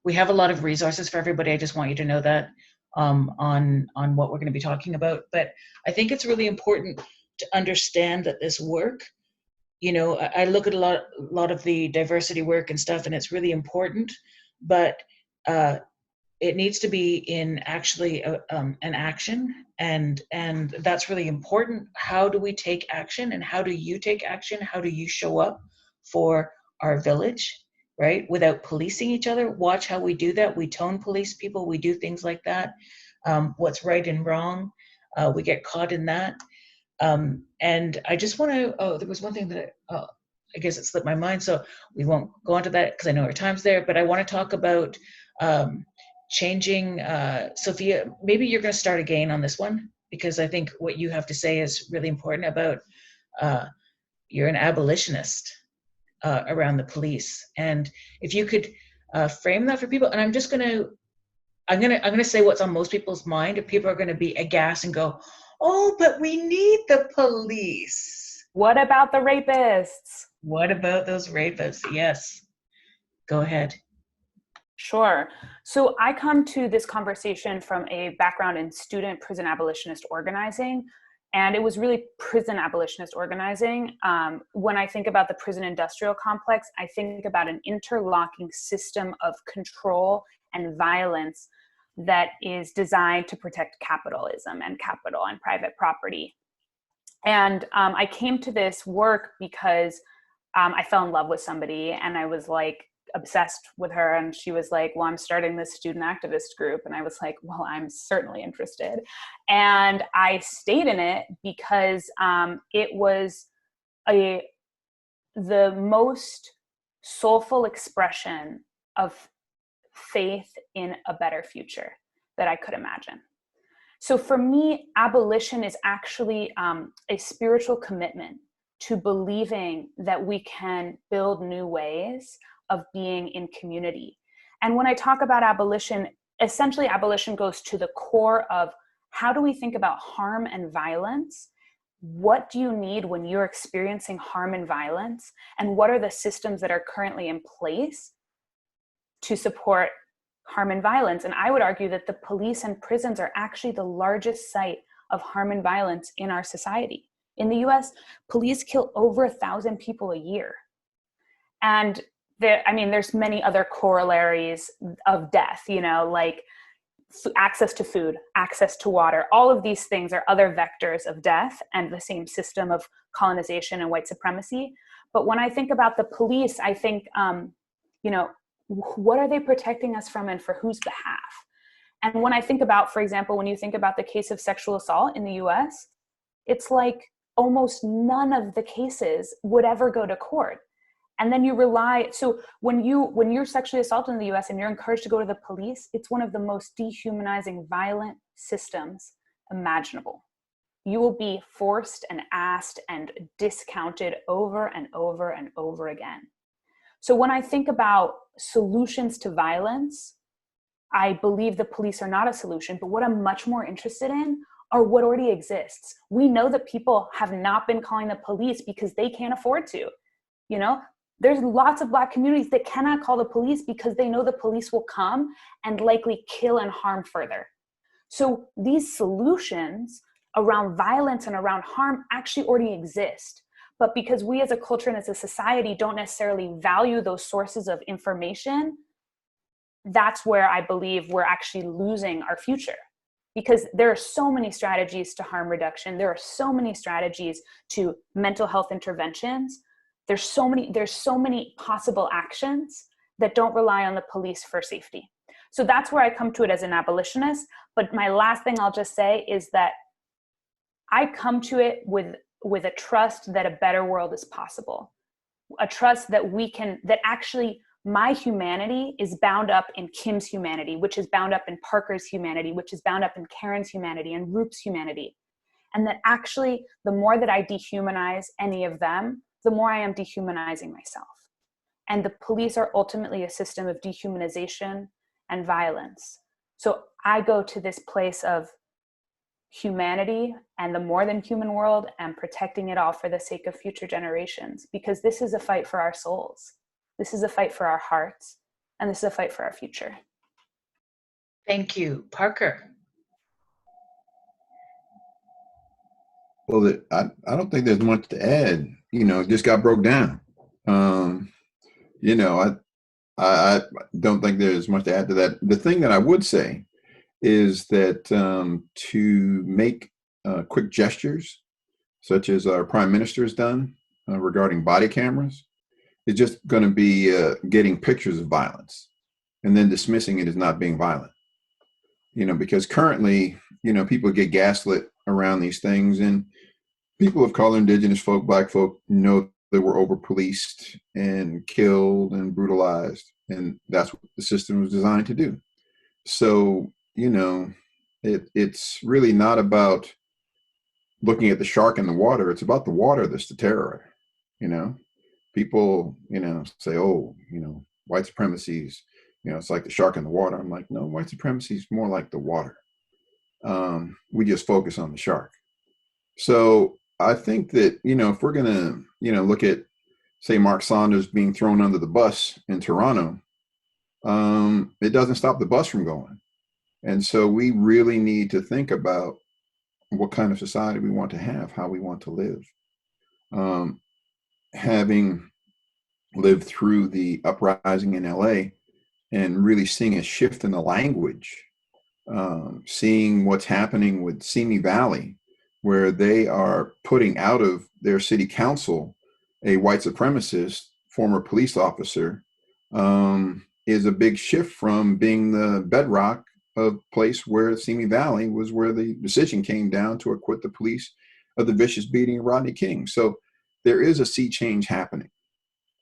Speaker 3: We have a lot of resources for everybody. I just want you to know that on what we're going to be talking about. But I think it's really important to understand that this work, I look at a lot of the diversity work and stuff, and it's really important, but it needs to be in actually an action, and that's really important. How do we take action, and how do you take action? How do you show up for our village, right? Without policing each other. Watch how we do that. We tone police people. We do things like that. What's right and wrong. We get caught in that. And I just want to, there was one thing that I guess it slipped my mind, so we won't go into that because I know our time's there, but I want to talk about changing, Sophia, maybe you're going to start again on this one, because I think what you have to say is really important about, you're an abolitionist around the police. And if you could frame that for people, and I'm going to say what's on most people's mind, if people are going to be aghast and go, oh, but we need the police.
Speaker 5: What about the rapists?
Speaker 3: What about those rapists? Yes. Go ahead.
Speaker 5: Sure. So I come to this conversation from a background in student prison abolitionist organizing, and it was really prison abolitionist organizing. When I think about the prison industrial complex, I think about an interlocking system of control and violence that is designed to protect capitalism and capital and private property. And I came to this work because I fell in love with somebody, and I was like, obsessed with her, and she was like, well, I'm starting this student activist group. And I was like, well, I'm certainly interested. And I stayed in it because it was the most soulful expression of faith in a better future that I could imagine. So for me, abolition is actually a spiritual commitment to believing that we can build new ways of being in community. And when I talk about abolition, essentially abolition goes to the core of how do we think about harm and violence? What do you need when you're experiencing harm and violence? And what are the systems that are currently in place to support harm and violence? And I would argue that the police and prisons are actually the largest site of harm and violence in our society. In the US, police kill over 1,000 people a year. And there's many other corollaries of death, like access to food, access to water. All of these things are other vectors of death and the same system of colonization and white supremacy. But when I think about the police, I think, what are they protecting us from and for whose behalf? And when I think about, for example, when you think about the case of sexual assault in the US, it's like almost none of the cases would ever go to court. And then you rely, so when you're sexually assaulted in the US and you're encouraged to go to the police, it's one of the most dehumanizing, violent systems imaginable. You will be forced and asked and discounted over and over and over again. So when I think about solutions to violence, I believe the police are not a solution, but what I'm much more interested in are what already exists. We know that people have not been calling the police because they can't afford to. There's lots of Black communities that cannot call the police because they know the police will come and likely kill and harm further. So these solutions around violence and around harm actually already exist. But because we as a culture and as a society don't necessarily value those sources of information, that's where I believe we're actually losing our future. Because there are so many strategies to harm reduction. There are so many strategies to mental health interventions. There's so many possible actions that don't rely on the police for safety. So that's where I come to it as an abolitionist. But my last thing I'll just say is that I come to it with a trust that a better world is possible. A trust that that actually my humanity is bound up in Kim's humanity, which is bound up in Parker's humanity, which is bound up in Karen's humanity and Roop's humanity. And that actually, the more that I dehumanize any of them, the more I am dehumanizing myself. And the police are ultimately a system of dehumanization and violence. So I go to this place of humanity and the more than human world and protecting it all for the sake of future generations, because this is a fight for our souls. This is a fight for our hearts, and this is a fight for our future.
Speaker 3: Thank you. Parker.
Speaker 2: Well, I don't think there's much to add. It just got broke down. I don't think there's much to add to that. The thing that I would say is that to make quick gestures, such as our prime minister has done regarding body cameras, is just going to be getting pictures of violence and then dismissing it as not being violent. Because currently, people get gaslit around these things, and people of color, Indigenous folk, Black folk know they were over-policed and killed and brutalized, and that's what the system was designed to do. So, it's really not about looking at the shark in the water. It's about the water that's the terror. People, say, oh, white supremacy is, it's like the shark in the water. I'm like, no, white supremacy is more like the water. We just focus on the shark. So I think that, if we're going to, look at, say, Mark Saunders being thrown under the bus in Toronto, it doesn't stop the bus from going. And so we really need to think about what kind of society we want to have, how we want to live. Having lived through the uprising in LA and really seeing a shift in the language, seeing what's happening with Simi Valley, where they are putting out of their city council a white supremacist, former police officer, is a big shift from being the bedrock of place where Simi Valley was, where the decision came down to acquit the police of the vicious beating of Rodney King. So there is a sea change happening,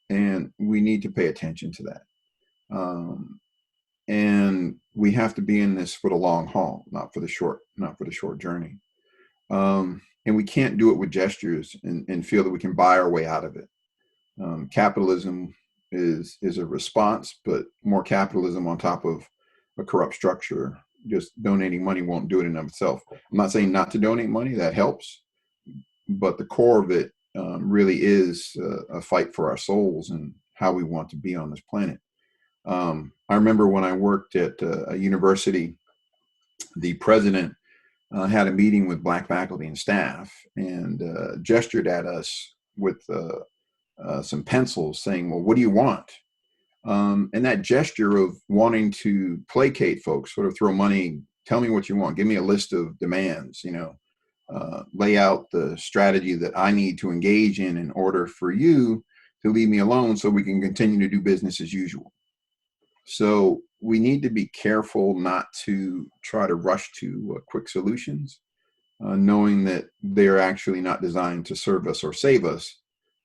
Speaker 2: and we need to pay attention to that. And we have to be in this for the long haul, not for the short journey. And we can't do it with gestures and feel that we can buy our way out of it. Capitalism is a response, but more capitalism on top of a corrupt structure. Just donating money won't do it in and of itself. I'm not saying not to donate money, that helps, but the core of it really is a fight for our souls and how we want to be on this planet. I remember when I worked at a university, the president had a meeting with Black faculty and staff and gestured at us with some pencils saying, well, what do you want? And that gesture of wanting to placate folks, sort of throw money, tell me what you want, give me a list of demands, lay out the strategy that I need to engage in order for you to leave me alone so we can continue to do business as usual. So we need to be careful not to try to rush to quick solutions, knowing that they're actually not designed to serve us or save us,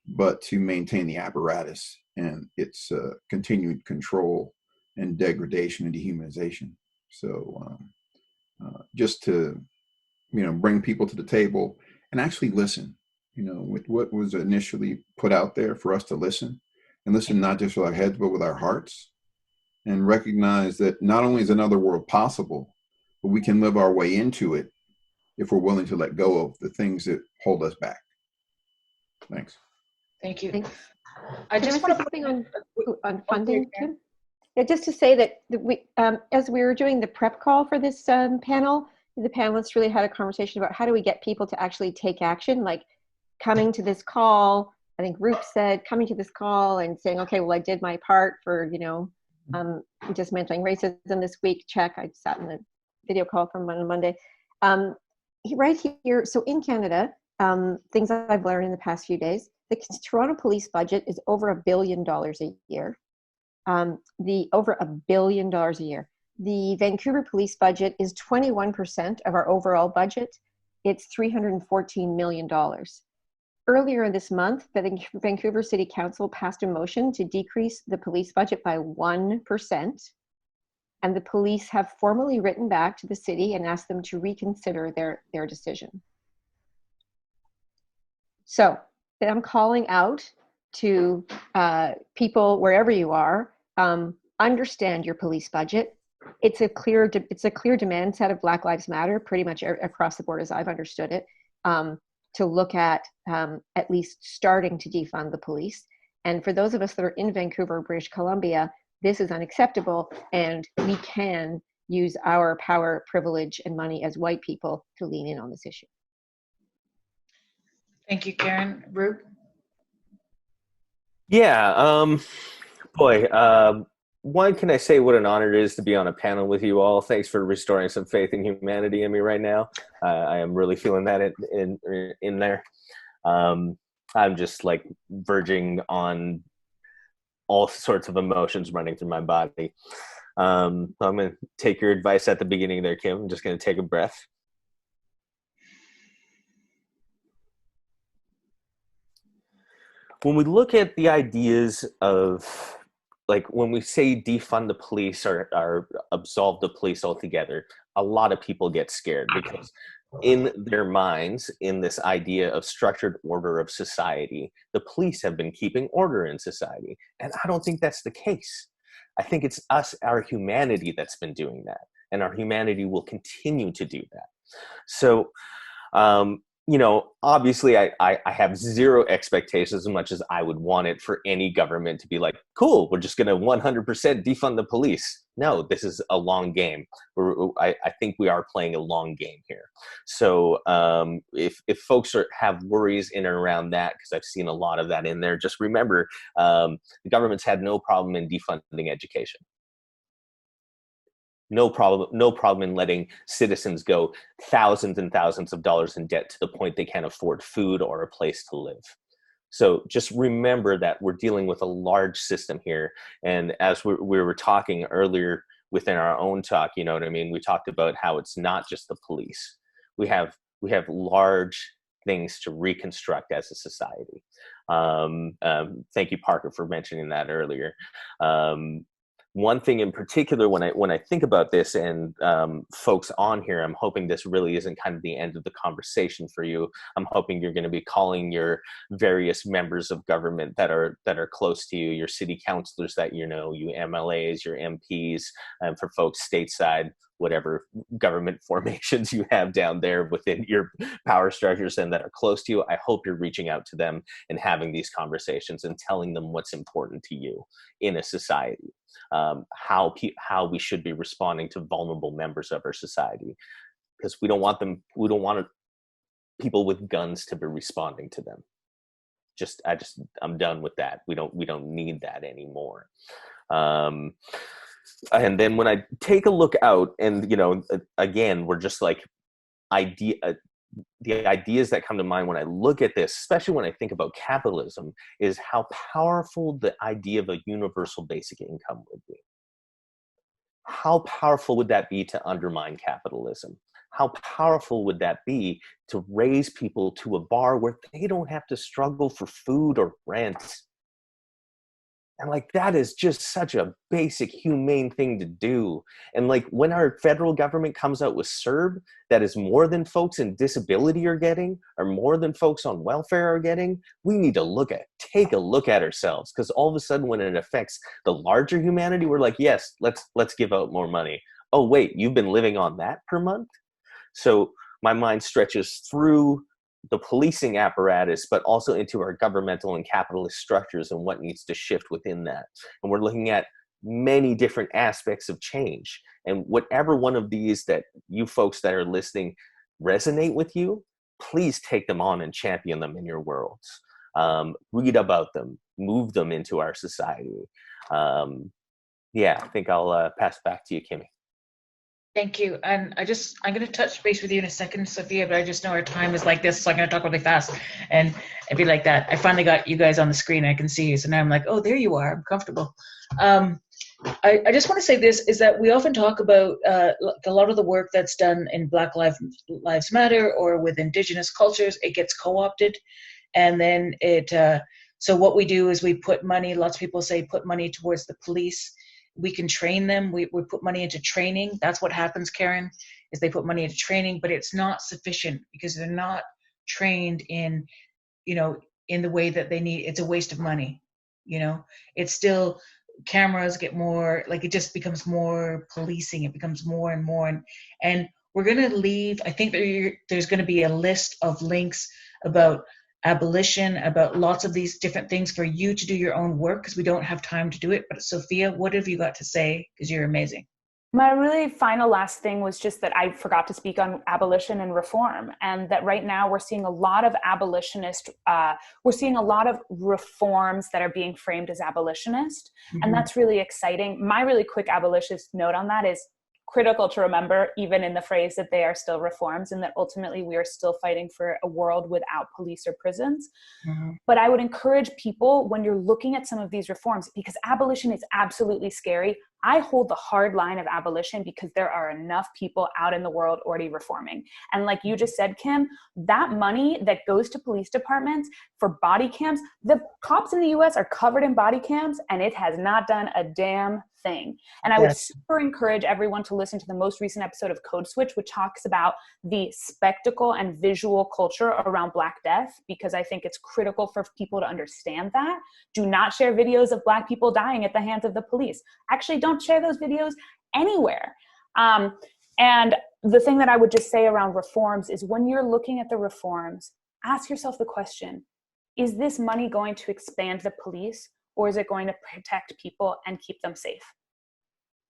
Speaker 2: but to maintain the apparatus and its continued control and degradation and dehumanization. So just to, bring people to the table and actually listen, with what was initially put out there for us to listen, and listen not just with our heads, but with our hearts, and recognize that not only is another world possible, but we can live our way into it if we're willing to let go of the things that hold us back. Thanks.
Speaker 3: Thank you.
Speaker 6: Thanks.
Speaker 3: I
Speaker 6: Can I
Speaker 3: just
Speaker 6: say
Speaker 3: want to
Speaker 6: something on funding, Kim? Yeah, just to say that we, as we were doing the prep call for this panel, the panelists really had a conversation about how do we get people to actually take action, like coming to this call. I think Rup said coming to this call and saying, okay, well, I did my part for, dismantling racism this week. Check. I sat in the video call from on Monday. Right here. So in Canada, things I've learned in the past few days, the Toronto police budget is over $1 billion a year. Over $1 billion a year. The Vancouver police budget is 21% of our overall budget. It's $314 million. Earlier this month, the Vancouver City Council passed a motion to decrease the police budget by 1%. And the police have formally written back to the city and asked them to reconsider their decision. So I'm calling out to people wherever you are, understand your police budget. It's a clear demand set of Black Lives Matter, pretty much across the board as I've understood it, to look at least starting to defund the police. And for those of us that are in Vancouver, British Columbia, this is unacceptable, and we can use our power, privilege, and money as white people to lean in on this issue.
Speaker 3: Thank you, Karen. Rup?
Speaker 4: Yeah, one, can I say what an honor it is to be on a panel with you all? Thanks for restoring some faith in humanity in me right now. I am really feeling that in there. I'm just like verging on all sorts of emotions running through my body. I'm going to take your advice at the beginning there, Kim. I'm just going to take a breath. When we look at the ideas of, like, when we say defund the police or absolve the police altogether, a lot of people get scared because in their minds, in this idea of structured order of society, the police have been keeping order in society. And I don't think that's the case. I think it's us, our humanity, that's been doing that. And our humanity will continue to do that. So, obviously I have zero expectations as much as I would want it for any government to be like, cool, we're just going to 100% defund the police. No, this is a long game. I think we are playing a long game here. So if folks have worries in and around that, because I've seen a lot of that in there, just remember the government's had no problem in defunding education. No problem in letting citizens go thousands and thousands of dollars in debt to the point they can't afford food or a place to live. So just remember that we're dealing with a large system here. And as we were talking earlier within our own talk, you know what I mean? We talked about how it's not just the police. We have large things to reconstruct as a society. Thank you, Parker, for mentioning that earlier. One thing in particular, when I think about this, and folks on here, I'm hoping this really isn't kind of the end of the conversation for you. I'm hoping you're going to be calling your various members of government that are close to you, your city councilors that you know, you MLAs, your MPs, and for folks stateside, whatever government formations you have down there within your power structures and that are close to you. I hope you're reaching out to them and having these conversations and telling them what's important to you in a society. How we should be responding to vulnerable members of our society, because we don't want people with guns to be responding to them. I'm done with that. We don't need that anymore. And then when I take a look out, and again, we're just like the ideas that come to mind when I look at this, especially when I think about capitalism, is how powerful the idea of a universal basic income would be. How powerful would that be to undermine capitalism? How powerful would that be to raise people to a bar where they don't have to struggle for food or rent? And like, that is just such a basic humane thing to do. And like, when our federal government comes out with CERB that is more than folks in disability are getting, or more than folks on welfare are getting, we need to take a look at ourselves. Because all of a sudden, when it affects the larger humanity, we're like, yes, let's give out more money. Oh wait, you've been living on that per month? So my mind stretches through the policing apparatus, but also into our governmental and capitalist structures and what needs to shift within that. And we're looking at many different aspects of change. And whatever one of these that you folks that are listening resonate with you, please take them on and champion them in your worlds. Read about them, move them into our society. I think I'll pass back to you, Kimmy.
Speaker 3: Thank you. And I'm going to touch base with you in a second, Sophia, but I just know our time is like this, so I'm going to talk really fast and be like that. I finally got you guys on the screen. I can see you. So now I'm like, oh, there you are. I'm comfortable. I just want to say this, is that we often talk about a lot of the work that's done in Black Lives Matter or with Indigenous cultures, it gets co-opted. And then so what we do is we put money, lots of people say put money towards the police. We can train them. We put money into training. That's what happens, Karen, is they put money into training, but it's not sufficient because they're not trained in the way that they need. It's a waste of money. It's still, cameras get more, like, it just becomes more policing. It becomes more and more. And we're going to leave, I think there's going to be a list of links about abolition, about lots of these different things for you to do your own work, because we don't have time to do it. But Sophia, what have you got to say? Because you're amazing.
Speaker 5: My really final last thing was just that I forgot to speak on abolition and reform, and that right now we're seeing a lot of we're seeing a lot of reforms that are being framed as abolitionist, and that's really exciting. My really quick abolitionist note on that is critical to remember, even in the phrase, that they are still reforms and that ultimately we are still fighting for a world without police or prisons. But I would encourage people, when you're looking at some of these reforms, because abolition is absolutely scary. I hold the hard line of abolition because there are enough people out in the world already reforming. And like you just said, Kim, that money that goes to police departments for body cams, the cops in the US are covered in body cams and it has not done a damn thing. And I would super encourage everyone to listen to the most recent episode of Code Switch, which talks about the spectacle and visual culture around Black death, because I think it's critical for people to understand that. Do not share videos of Black people dying at the hands of the police. Actually, don't share those videos anywhere. And the thing that I would just say around reforms is, when you're looking at the reforms, ask yourself the question, is this money going to expand the police, or is it going to protect people and keep them safe?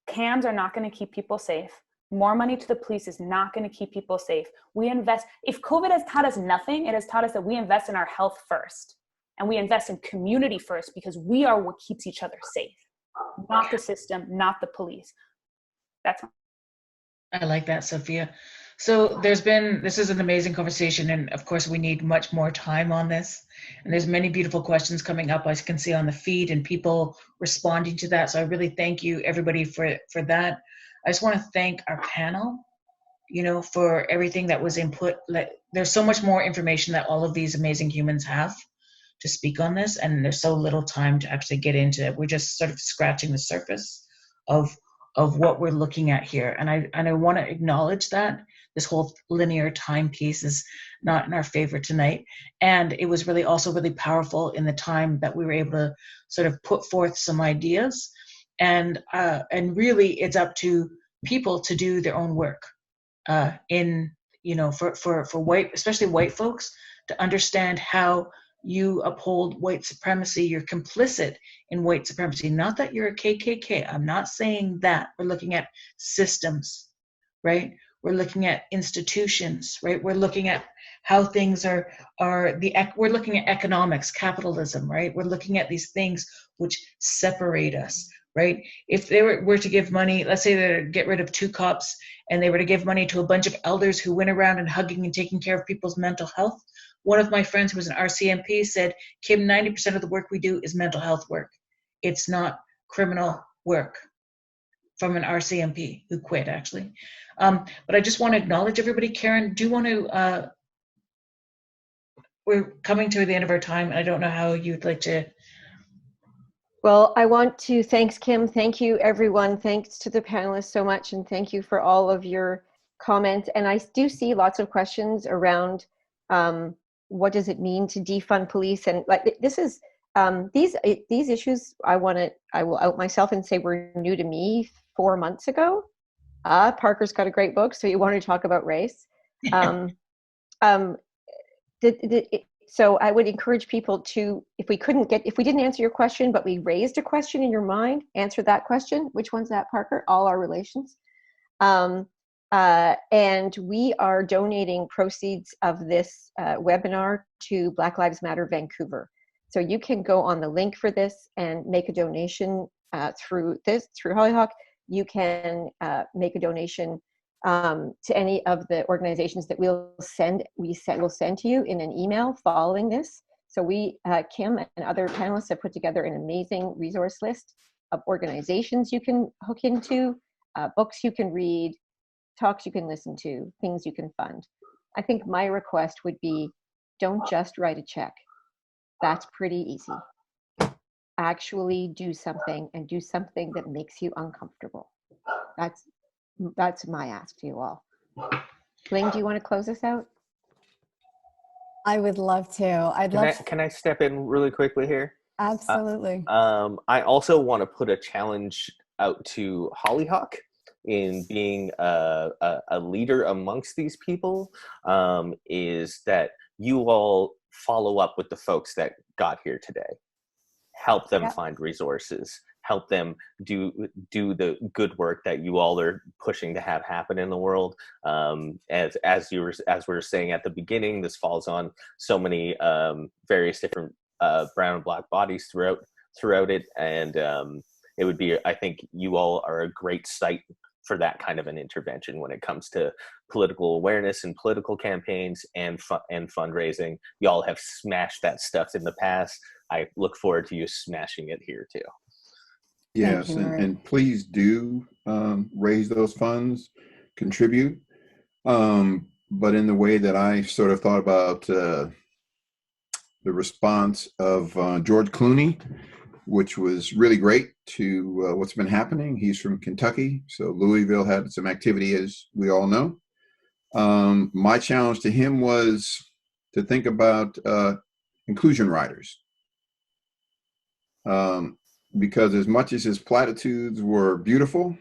Speaker 5: Cams are not going to keep people safe. More money to the police is not going to keep people safe. We invest, if COVID has taught us nothing, it has taught us that we invest in our health first, and we invest in community first, because we are what keeps each other safe. Not the system, not the police. I
Speaker 3: like that, Sophia. So this is an amazing conversation, and of course we need much more time on this. And there's many beautiful questions coming up, as you can see on the feed, and people responding to that. So I really thank you, everybody, for that. I just want to thank our panel, for everything that was input. There's so much more information that all of these amazing humans have to speak on this, and there's so little time to actually get into it. We're just sort of scratching the surface of what we're looking at here. And I want to acknowledge that this whole linear time piece is not in our favor tonight. And it was really also really powerful in the time that we were able to sort of put forth some ideas. And really it's up to people to do their own work for white, especially white folks, to understand how you uphold white supremacy. You're complicit in white supremacy. Not that you're a KKK. I'm not saying that. We're looking at systems, right? We're looking at institutions, right? We're looking at how things we're looking at economics, capitalism, right? We're looking at these things which separate us, right? If they were to give money, let's say they get rid of 2 cops, and they were to give money to a bunch of elders who went around and hugging and taking care of people's mental health. One of my friends who was an RCMP said, Kim, 90% of the work we do is mental health work. It's not criminal work, from an RCMP who quit, actually. But I just want to acknowledge everybody. Karen, do you want to, we're coming to the end of our time. I don't know how you'd like to.
Speaker 6: Well, I want to thanks, Kim. Thank you, everyone. Thanks to the panelists so much. And thank you for all of your comments. And I do see lots of questions around what does it mean to defund police? And like this is, these issues, I will out myself and say were new to me 4 months ago. Parker's got a great book, so you want to talk about race. So I would encourage people to, if we didn't answer your question, but we raised a question in your mind, answer that question. Which one's that, Parker? All our relations. And we are donating proceeds of this webinar to Black Lives Matter Vancouver. So you can go on the link for this and make a donation through Hollyhock. You can make a donation to any of the organizations that we'll send to you in an email following this. So we, Kim and other panelists have put together an amazing resource list of organizations you can hook into, books you can read, talks you can listen to, things you can fund. I think my request would be, don't just write a check. That's pretty easy. Actually do something, and do something that makes you uncomfortable. That's my ask to you all. Ling, do you want to close us out?
Speaker 1: I would love to.
Speaker 4: Can I step in really quickly here?
Speaker 1: Absolutely.
Speaker 4: I also want to put a challenge out to Hollyhock in being a leader amongst these people, is that you all follow up with the folks that got here today. Help them find resources. Help them do the good work that you all are pushing to have happen in the world. As we were saying at the beginning, this falls on so many various different brown and black bodies throughout it, and it would be, I think you all are a great site for that kind of an intervention when it comes to political awareness and political campaigns and fundraising. Y'all have smashed that stuff in the past. I look forward to you smashing it here too.
Speaker 2: Yes, and please do raise those funds, contribute. But in the way that I sort of thought about the response of George Clooney, which was really great to what's been happening. He's from Kentucky, so Louisville had some activity, as we all know. My challenge to him was to think about inclusion riders. Because as much as his platitudes were beautiful,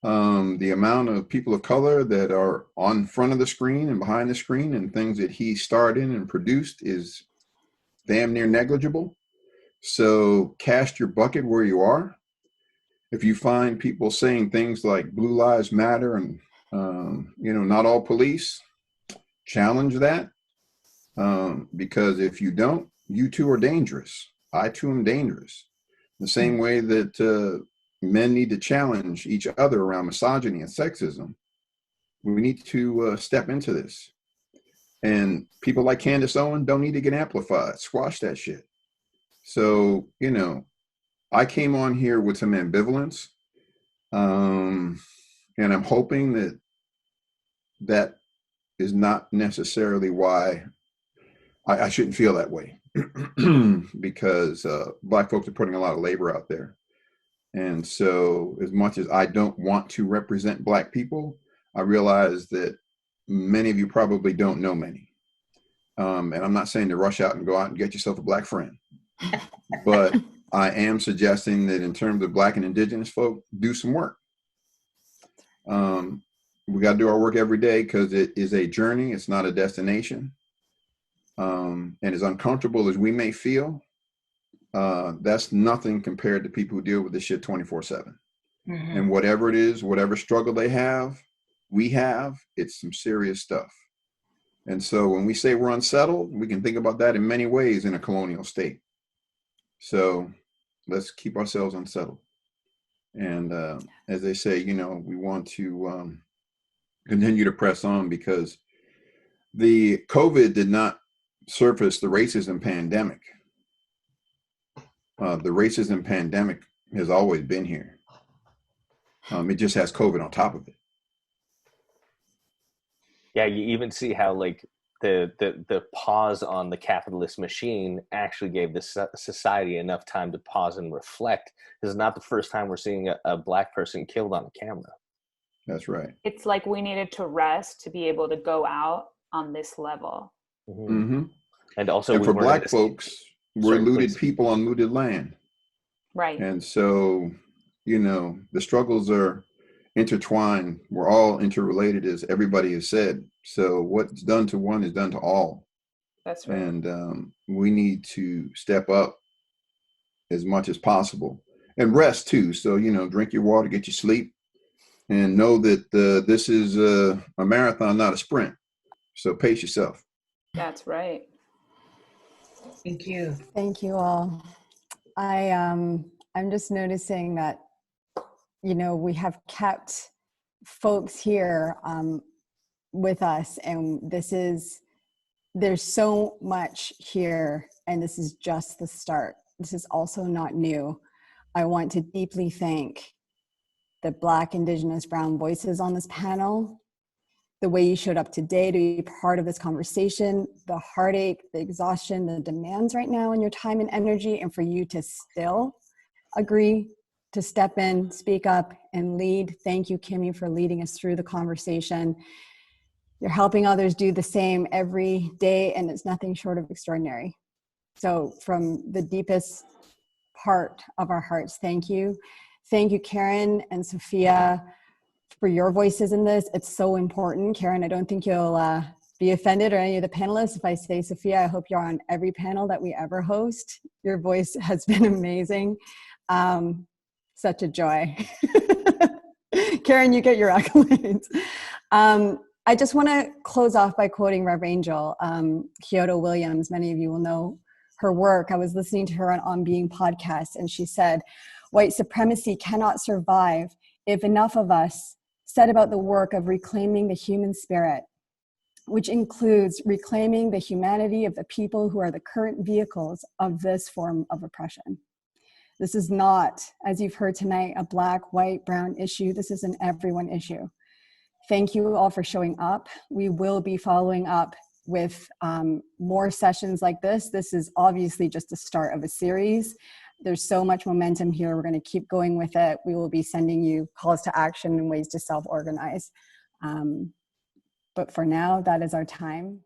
Speaker 2: the amount of people of color that are on front of the screen and behind the screen and things that he starred in and produced is damn near negligible. So cast your bucket where you are. If you find people saying things like Blue Lives Matter and, not all police, challenge that. Because if you don't, you too are dangerous. I too am dangerous. The same way that men need to challenge each other around misogyny and sexism. We need to step into this. And people like Candace Owen don't need to get amplified. Squash that shit. So, you know, I came on here with some ambivalence. And I'm hoping that that is not necessarily why I shouldn't feel that way. Because Black folks are putting a lot of labor out there. And so as much as I don't want to represent Black people, I realize that many of you probably don't know many. And I'm not saying to rush out and go out and get yourself a Black friend. But I am suggesting that in terms of Black and Indigenous folk, do some work. We got to do our work every day because it is a journey. It's not a destination. And as uncomfortable as we may feel, that's nothing compared to people who deal with this shit 24/7.
Speaker 3: Mm-hmm.
Speaker 2: And whatever it is, whatever struggle they have, we have, it's some serious stuff. And so when we say we're unsettled, we can think about that in many ways in a colonial state. So let's keep ourselves unsettled. And as they say, you know, we want to continue to press on because the COVID did not surface the racism pandemic. The racism pandemic has always been here. It just has COVID on top of it.
Speaker 4: Yeah, you even see how like the pause on the capitalist machine actually gave this society enough time to pause and reflect. This is not the first time we're seeing a Black person killed on camera.
Speaker 2: That's right.
Speaker 5: It's like we needed to rest to be able to go out on this level.
Speaker 4: Mm-hmm.
Speaker 2: Mm-hmm.
Speaker 4: And also,
Speaker 2: and for Black folks, we're looted people on looted land.
Speaker 5: Right.
Speaker 2: And so, you know, the struggles are intertwined. We're all interrelated, as everybody has said. So what's done to one is done to all.
Speaker 5: That's right.
Speaker 2: And we need to step up as much as possible and rest too. So, you know, drink your water, get your sleep, and know that this is a marathon, not a sprint. So pace yourself.
Speaker 5: That's right.
Speaker 3: Thank you.
Speaker 1: Thank you all. I'm just noticing that, you know, we have kept folks here with us, and there's so much here, and this is just the start. This is also not new. I want to deeply thank the Black, Indigenous, Brown voices on this panel, the way you showed up today to be part of this conversation, the heartache, the exhaustion, the demands right now in your time and energy, and for you to still agree to step in, speak up, and lead. Thank you, Kimmy, for leading us through the conversation. You're helping others do the same every day, and it's nothing short of extraordinary. So from the deepest part of our hearts, thank you. Thank you, Karen and Sophia, for your voices in this. It's so important. Karen, I don't think you'll be offended, or any of the panelists, if I say Sophia. I hope you're on every panel that we ever host. Your voice has been amazing. Such a joy. Karen, you get your accolades. I just want to close off by quoting Rev Angel, Kyoto Williams. Many of you will know her work. I was listening to her on Being podcast, and she said, white supremacy cannot survive if enough of us set about the work of reclaiming the human spirit, which includes reclaiming the humanity of the people who are the current vehicles of this form of oppression. This is not, as you've heard tonight, a Black, white, brown issue. This is an everyone issue. Thank you all for showing up. We will be following up with more sessions like this. This is obviously just the start of a series. There's so much momentum here. We're going to keep going with it. We will be sending you calls to action and ways to self-organize. But for now, that is our time.